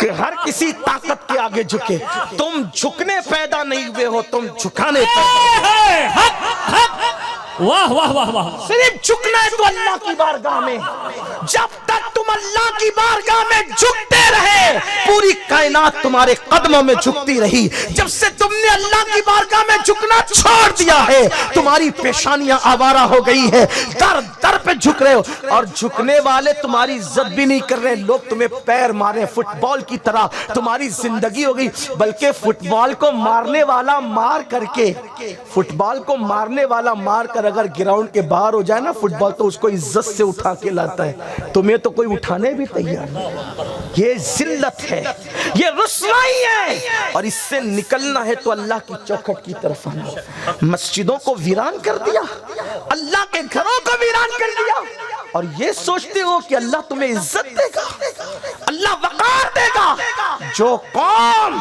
کہ ہر کسی طاقت کے آگے جھکے۔ تم جھکنے پیدا نہیں ہوئے ہو، تم جھکانے پیدا۔ واہ واہ واہ واہ۔ صرف جھکنا ہے تو اللہ کی بارگاہ میں، جب تک تم اللہ کی بارگاہ میں جھکتے رہے پوری کائنات تمہارے قدموں میں جھکتی رہی۔ جب سے تم نے اللہ کی بارگاہ میں جھکنا چھوڑ دیا ہے تمہاری پیشانیاں آوارہ ہو گئی ہے، در در پہ جھک رہے ہو، اور جھکنے والے تمہاری عزت بھی نہیں کر رہے، لوگ تمہیں پیر مارے، فٹ بال کی طرح تمہاری زندگی ہو گئی۔ بلکہ فٹ بال کو مارنے والا مار کر کے، فٹ بال کو مارنے والا مار کر اگر گراؤنڈ کے باہر ہو جائے نا فٹ بال تو اس کو عزت سے اٹھا کے لاتا ہے، تمہیں تو کوئی اٹھانے بھی تیار نہیں۔ یہ ذلت ہے، یہ رسوائی ہے، اور اس سے نکلنا ہے تو اللہ کی چوکھٹ کی طرف آنا۔ مسجدوں کو ویران کر دیا، اللہ کے گھروں کو ویران کر دیا، اور یہ سوچتے ہو کہ اللہ تمہیں عزت دے گا، اللہ وقار دے گا۔ جو قوم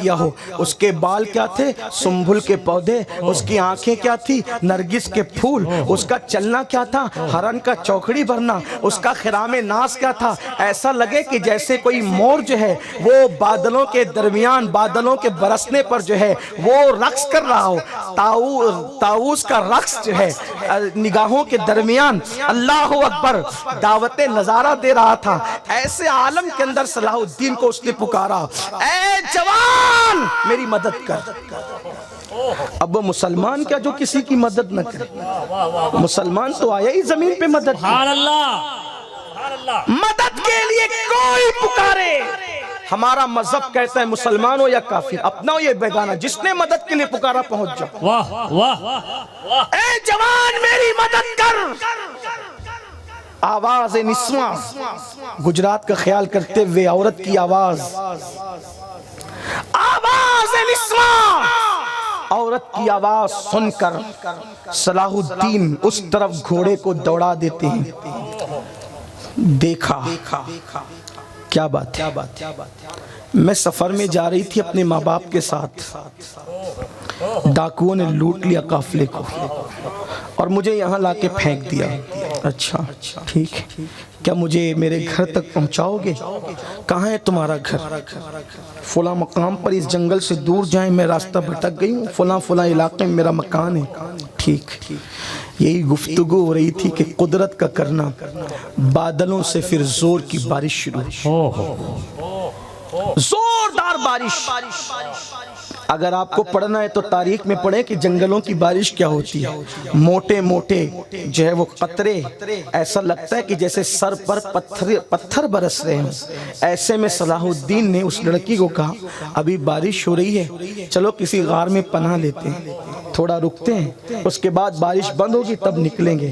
کیا ہو. اس کے بال کیا تھے؟ سنبل کے پودے. اس کی آنکھیں کیا تھی؟ نرگس کے پھول. اس کا چلنا کیا تھا؟ ہرن کا چوکڑی بھرنا. اس کا خرام ناز کیا تھا؟ ایسا لگے کہ جیسے کوئی مور جو ہے وہ بادلوں کے درمیان بادلوں کے برسنے پر جو ہے وہ رقص کر رہا ہو. طاؤس کا رقص جو ہے نگاہوں کے درمیان اللہ اکبر دعوت نظارہ دے رہا تھا. ایسے عالم کے اندر صلاح الدین کو اس نے پکارا، اے جوان میری مدد کر. اب وہ مسلمان کیا جو کسی کی مدد نہ کرے؟ مسلمان تو آیا ہی زمین پہ مدد کی. مدد کے لیے کوئی پکارے. ہمارا مذہب کہتا ہے مسلمان ہو یا کافر، اپنا ہو یا بیگانہ، جس نے مدد کے لیے پکارا پہنچ جاؤ. اے جوان میری مدد کر. آواز نسواں، گجرات کا خیال کرتے ہوئے عورت کی آواز. آواز نسواں، عورت کی آواز سن کر صلاح الدین اس طرف گھوڑے کو دوڑا دیتے ہیں. دیکھا کیا بات ہے. میں سفر میں جا رہی تھی اپنے ماں باپ کے ساتھ. ڈاکوؤں نے لوٹ لیا قافلے کو اور مجھے یہاں لا کے پھینک دیا. اچھا ٹھیک ہے، کیا مجھے میرے گھر تک پہنچاؤ گے؟ کہاں ہے تمہارا گھر؟ فلاں مقام پر، اس جنگل سے دور جائیں، میں راستہ بھٹک گئی ہوں، فلاں علاقے میں میرا مکان ہے. ٹھیک. یہی گفتگو ہو رہی تھی کہ قدرت کا کرنا. بادلوں سے پھر زور کی بارش شروع ہوئی، زوردار بارش. اگر آپ کو پڑھنا ہے تو تاریخ میں پڑھیں کہ جنگلوں کی بارش کیا ہوتی ہے. موٹے موٹے جو ہے وہ قطرے، ایسا لگتا ہے کہ جیسے سر پر پتھر برس رہے ہیں. ایسے میں صلاح الدین نے اس لڑکی کو کہا ابھی بارش ہو رہی ہے، چلو کسی غار میں پناہ لیتے ہیں، تھوڑا رکتے ہیں، اس کے بعد بارش بند ہوگی تب نکلیں گے.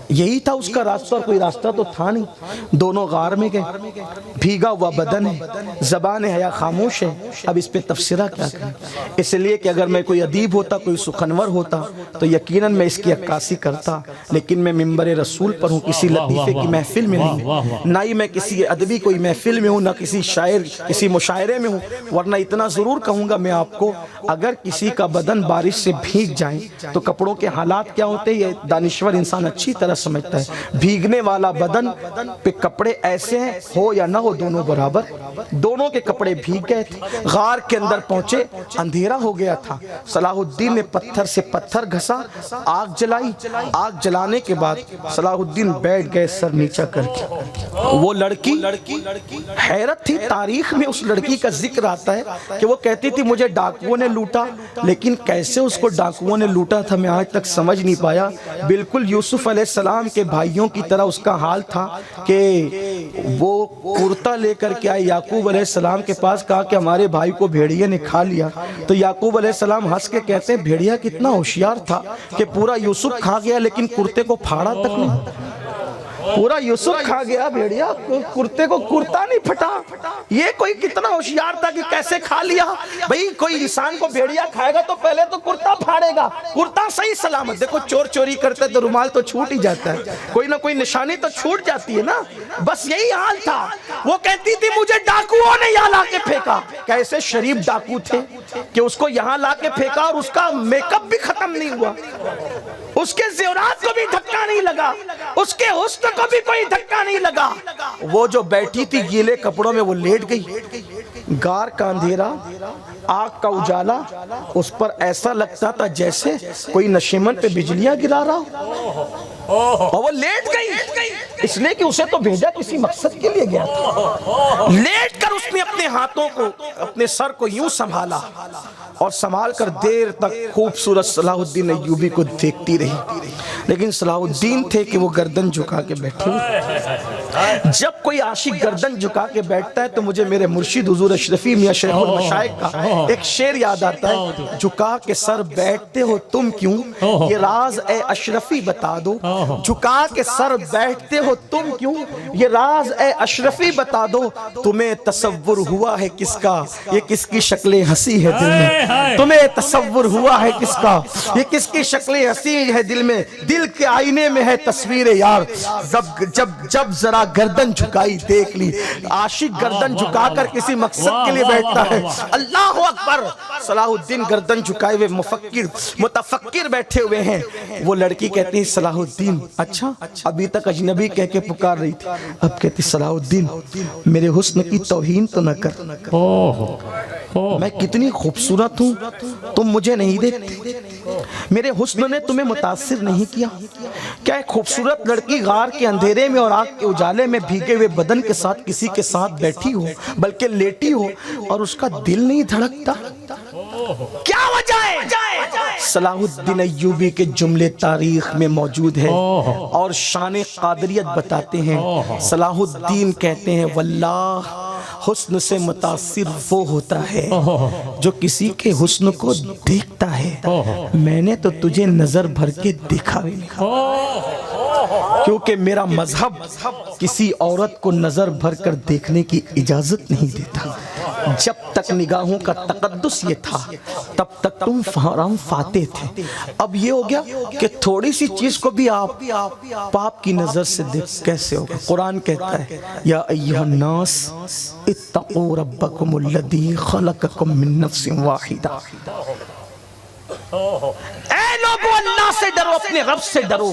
یہی تھا اس کا راستہ، اور کوئی راستہ تو تھا نہیں. دونوں غار میں گئے. بھیگا ہوا بدن ہے، زبان حیا خاموش ہے. اب اس پہ تفسیرہ کیا کریں؟ اس لیے کہ اگر میں کوئی ادیب ہوتا، کوئی سخنور ہوتا تو یقیناً میں اس کی عکاسی کرتا. لیکن میں منبر رسول پر ہوں، کسی لطیفے کی محفل میں نہیں، نہ ہی میں کسی ادبی کوئی محفل میں ہوں، نہ کسی شاعر کسی مشاعرے میں ہوں. ورنہ اتنا ضرور کہوں گا میں آپ کو، اگر کسی کا بدن بارش سے بھیگ جائیں تو کپڑوں کے حالات کیا ہوتے ہیں، یہ دانشور انسان اچھی طرح سمجھتا ہے. بھیگنے والا بدن پہ کپڑے ایسے ہیں، ہو یا نہ ہو دونوں برابر. دونوں کے کپڑے بھیگ گئے تھے. غار کے اندر پہنچے، اندھیرا ہو گیا تھا. صلاح الدین نے پتھر سے پتھر گھسا، آگ جلائی. آگ جلانے کے بعد صلاح الدین بیٹھ گئے سر نیچا کر کے. وہ لڑکی حیرت تھی. تاریخ میں اس لڑکی کا ذکر آتا ہے کہ وہ کہتی تھی مجھے ڈاکوؤں نے لوٹا، لیکن کیسے اس کو ڈاکوؤں نے لوٹا تھا میں آج تک سمجھ نہیں پایا. بالکل یوسف علیہ السلام کے بھائیوں کی طرح اس کا حال تھا کہ وہ کرتا لے کر کے آئے یعقوب علیہ السلام کے پاس، کہا کہ ہمارے بھائی کو بھیڑیے نے کھا لیا. تو یعقوب علیہ السلام ہنس کے کہتے ہیں بھیڑیا کتنا ہوشیار تھا کہ پورا یوسف کھا گیا لیکن کرتے کو پھاڑا تک نہیں. پورا یوسف کھا گیا، بھیڑیا کرتے کو کرتا نہیں پھٹا. یہ کوئی کتنا ہوشیار تھا کہ کیسے کھا لیا. بھئی کوئی انسان کو بھیڑیا کھائے گا تو پہلے تو کرتا پھاڑے گا، کرتا صحیح سلامت. دیکھو چور چوری کرتے تو رومال تو چھوٹ ہی جاتا ہے، کوئی نہ کوئی نشانی تو چھوٹ جاتی ہے نا. بس یہی حال تھا. وہ کہتی تھی مجھے ڈاکوؤں نے یہاں لا کے پھینکا. کیسے شریف ڈاکو تھے کہ اس کو یہاں لا کے پھینکا اور اس کا میک اپ بھی ختم نہیں ہوا، اس کے زیورات کو بھی دھکا نہیں لگا، اس کے حسن کو بھی کوئی دھکا نہیں لگا. وہ جو بیٹھی تھی گیلے کپڑوں میں وہ لیٹ گئی. غار کا اندھیرا، آگ کا اجالا، اس پر ایسا لگتا تھا جیسے کوئی نشیمن پہ بجلیاں گرا رہا ہو. اور وہ لیٹ گئی اس لیے کہ اسے تو بھیجا کسی مقصد کے لیے گیا تھا. لیٹ کر اس نے اپنے ہاتھوں کو، اپنے سر کو یوں سنبھالا اور سنبھال کر دیر تک خوبصورت صلاح الدین ایوبی کو دیکھتی رہی. لیکن صلاح الدین تھے کہ وہ گردن جھکا کے بیٹھے. جب کوئی عاشق گردن جھکا کے بیٹھتا ہے تو مجھے میرے مرشد حضور اشرفی میاں شیخ المشائخ کا ایک شعر یاد آتا ہے، جھکا کے سر بیٹھتے ہو تم کیوں، یہ راز اے اشرفی بتا دو، جھکا کے سر بیٹھتے ہو تم کیوں، یہ راز اے اشرفی بتا دو، تمہیں تصور ہوا ہے کس کا، یہ کس کی شکل ہنسی ہے دل میں، تمہیں تصور ہوا ہے کس کا، یہ کس کی شکل ہنسی ہے دل میں، دل کے آئینے میں ہے تصویر یار، جب ذرا گردن جھکائی دیکھ لی، عاشق گردن جھکا کر کسی مقصد کے لیے بیٹھتا ہے، اللہ اکبر، صلاح الدین گردن جھکائے ہوئے متفکر بیٹھے ہوئے ہیں، وہ لڑکی کہتی ہے صلاح الدین، اچھا ابھی تک اجنبی کہہ کے پکار رہی تھی، اب کہتی صلاح الدین میرے حسن کی توہین تو نہ کر، میں کتنی خوبصورت ہوں تم مجھے نہیں دیکھتے، میرے حسن نے تمہیں متاثر نہیں کیا، کیا ایک خوبصورت لڑکی غار کے اندھیرے میں اور آگ کے اجالے میں بھیگے ہوئے بدن کے ساتھ کسی کے ساتھ بیٹھی ہو، بلکہ لیٹی ہو، اور اس کا دل نہیں دھڑکتا، کیا وجہ ہے؟ صلاح الدین ایوبی کے جملے تاریخ میں موجود ہے اور شان قادریت بتاتے ہیں، صلاح الدین کہتے ہیں واللہ حسن سے متاثر وہ ہوتا ہے جو کسی کے حسن کو دیکھتا ہے، میں نے تو تجھے نظر بھر کے دیکھا بھی نہیں، کیونکہ میرا مذہب کسی عورت کو نظر بھر کر دیکھنے کی اجازت نہیں دیتا، جب تک نگاہوں کا تقدس یہ تھا تب تک تم فہرام فاتح تھے، اب یہ ہو گیا کہ تھوڑی سی چیز کو بھی آپ پاپ کی نظر سے دیکھ کیسے ہوگا؟ قرآن کہتا ہے یا ایھا الناس اتقوا ربکم الذی خلقکم من نفس واحدہ، اے لوگو اللہ سے ڈرو، اپنے رب سے ڈرو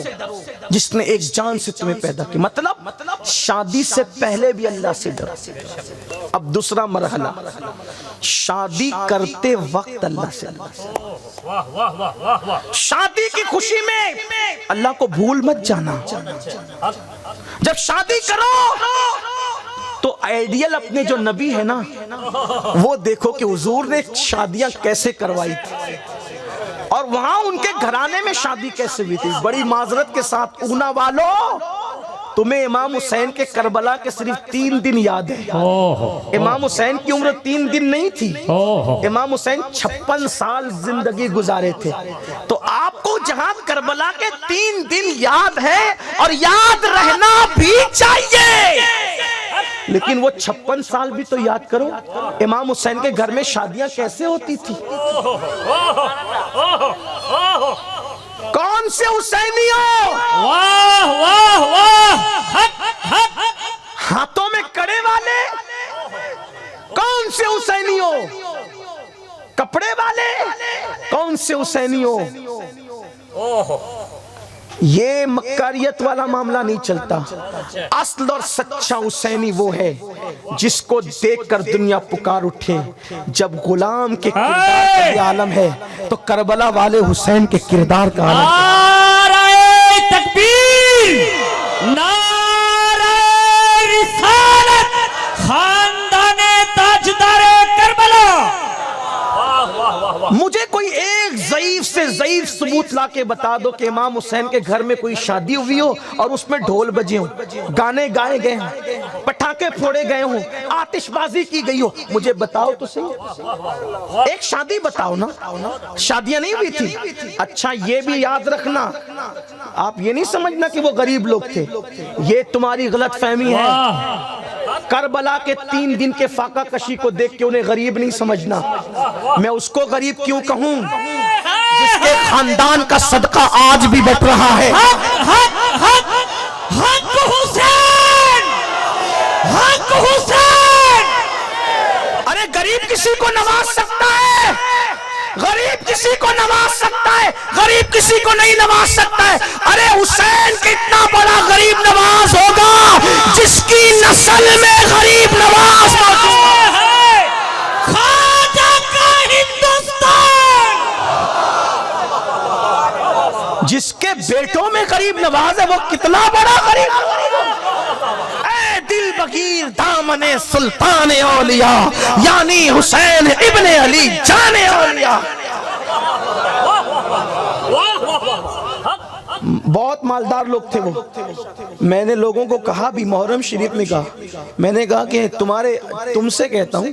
جس نے ایک جان سے تمہیں پیدا کی، مطلب شادی سے پہلے بھی اللہ سے ڈرو۔ اب دوسرا مرحلہ، شادی کرتے وقت اللہ سے ڈرو، شادی کی خوشی میں اللہ کو بھول مت جانا، جب شادی کرو تو آئیڈیل اپنے جو نبی ہے نا وہ دیکھو کہ حضور نے شادیاں کیسے کروائی تھی اور وہاں ان کے گھرانے میں شادی کیسے ہوئی تھی۔ بڑی معذرت کے ساتھ اونا والو، تمہیں امام حسین کے کربلا کے صرف 3 دن یاد ہے، امام حسین کی عمر 3 دن نہیں تھی، امام حسین 56 سال زندگی گزارے تھے، تو آپ کو جہاں کربلا کے 3 دن یاد ہے اور یاد رہنا بھی چاہیے، لیکن وہ 56 سال بھی تو یاد کرو امام حسین کے گھر میں شادیاں کیسے ہوتی تھی، کون سے حسینیوں، واہ واہ واہ، ہاتھوں میں کڑے والے، کون سے حسینیوں، کپڑے والے، کون سے حسینیوں، یہ مکاریت والا معاملہ نہیں چلتا، اصل اور سچا حسینی وہ ہے جس کو دیکھ کر دنیا پکار اٹھے، جب غلام کے کردار کا یہ عالم ہے تو کربلا والے حسین کے کردار کا عالم ہے۔ نعرہ تکبیر، نعرہ رسالت، خاندان تاجدار کربلا۔ مجھے کوئی ایک ضعیف سے ضعیف ثبوت لا کے بتا دو کہ امام حسین کے گھر میں کوئی شادی ہوئی ہو اور اس میں ڈھول بجے ہوں، گانے گائے گئے ہوں، پٹاخے پھوڑے گئے ہوں، آتش بازی کی گئی ہو، مجھے بتاؤ تو صحیح، ایک شادی بتاؤ نا، شادیاں نہیں ہوئی تھی۔ اچھا یہ بھی یاد رکھنا، آپ یہ نہیں سمجھنا کہ وہ غریب لوگ تھے، یہ تمہاری غلط فہمی ہے، کربلا کے 3 دن کے فاقہ کشی کو دیکھ کے انہیں غریب نہیں سمجھنا، میں اس کو غریب کیوں کہوں جس کے خاندان کا صدقہ آج بھی بٹ رہا ہے۔ حق حسین، حق حسین۔ ارے غریب کسی کو نواز سکتا ہے، غریب کسی کو نواز سکتا ہے، غریب کسی کو نہیں نواز سکتا ہے۔ ارے حسین کتنا بڑا غریب نواز ہوگا جس کی نسل میں غریب نواز موجود ہے۔ خواجہ کا ہندوستان، جس کے بیٹوں میں غریب نواز ہے وہ کتنا بڑا غریب نواز۔ اے دل بگیر دامن سلطان اولیاء، یعنی حسین ابن علی جان اولیاء۔ بہت مالدار لوگ تھے وہ، میں نے لوگوں کو کہا بھی، محرم شریف میں کہا، میں نے کہا کہ تم سے کہتا ہوں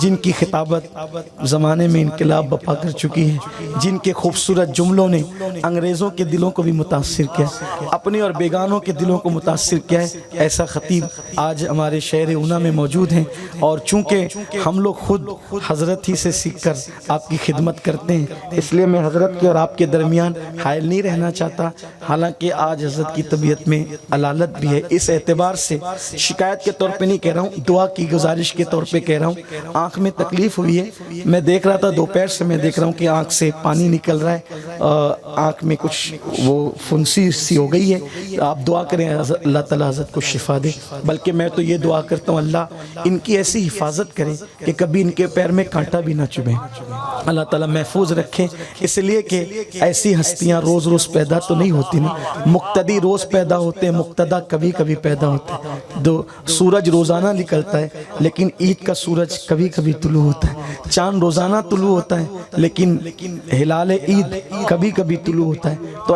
جن کی خطابت زمانے میں انقلاب بپا کر چکی ہے، جن کے خوبصورت جملوں نے انگریزوں کے دلوں کو بھی متاثر کیا، اپنے اور بیگانوں کے دلوں کو متاثر کیا ہے، ایسا خطیب آج ہمارے شہر اونا میں موجود ہیں۔ اور چونکہ ہم لوگ خود حضرت ہی سے سیکھ کر آپ کی خدمت کرتے ہیں، اس لیے میں حضرت کے اور آپ کے درمیان حائل نہیں رہنا چاہتا، حالانکہ آج حضرت کی طبیعت میں علالت بھی ہے۔ اس اعتبار سے شکایت کے طور پہ نہیں کہہ رہا ہوں، دعا کی گزارش کے طور پہ کہہ رہا ہوں، آنکھ میں تکلیف ہوئی ہے۔ میں دیکھ رہا تھا دوپہر سے، میں دیکھ رہا ہوں کہ آنکھ سے پانی نکل رہا ہے، آنکھ میں کچھ وہ فنسی سی ہو گئی ہے۔ آپ دعا کریں اللہ تعالیٰ حضرت کو شفا دے، بلکہ میں تو یہ دعا کرتا ہوں اللہ ان کی ایسی حفاظت کرے کہ کبھی ان کے پیر میں کانٹا بھی نہ چبھے، اللہ تعالیٰ محفوظ رکھیں۔ اس لیے کہ ایسی ہستیاں روز روز پیدا تو نہیں ہوتی نا، مقتدی روز پیدا ہوتے ہیں، مقتدہ کبھی کبھی پیدا ہوتا ہے۔ سورج روزانہ نکلتا ہے لیکن عید کا سورج کبھی کبھی طلوع ہوتا ہے، چاند روزانہ طلوع ہوتا ہے لیکن ہلال عید کبھی کبھی طلوع ہوتا ہے۔ تو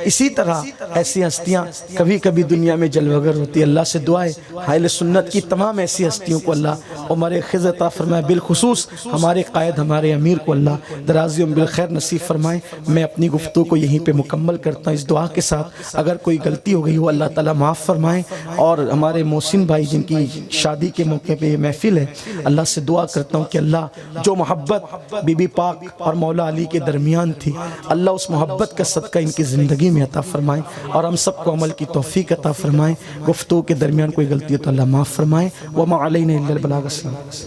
اسی طرح ایسی ہستیاں کبھی کبھی دنیا میں جلوگر ہوتی ہے۔ اللہ سے دعا ہے اہل سنت کی تمام ایسی ہستیوں کو اللہ عمر خضر عطا فرمائے، بالخصوص ہمارے قائد ہمارے امیر کو اللہ دراز عمر بالخیر نصیب فرمائے۔ میں اپنی گفتگو کو یہیں پہ مکمل کرتا ہوں اس دعا کے ساتھ، اگر کوئی غلطی ہو گئی ہو اللہ تعالیٰ معاف فرمائے، اور ہمارے محسن بھائی جن کی شادی کے موقع پہ یہ محفل ہے، اللہ سے دعا کرتا ہوں کہ اللہ جو محبت بی بی پاک اور مولا علی کے درمیان تھی، اللہ اس محبت کا صدقہ ان کی زندگی میں عطا فرمائے اور ہم سب کو عمل کی توفیق عطا فرمائے۔ گفتگو کے درمیان کوئی غلطی ہو تو اللہ معاف فرمائے۔ وما علینا الا البلاغ۔ السلام۔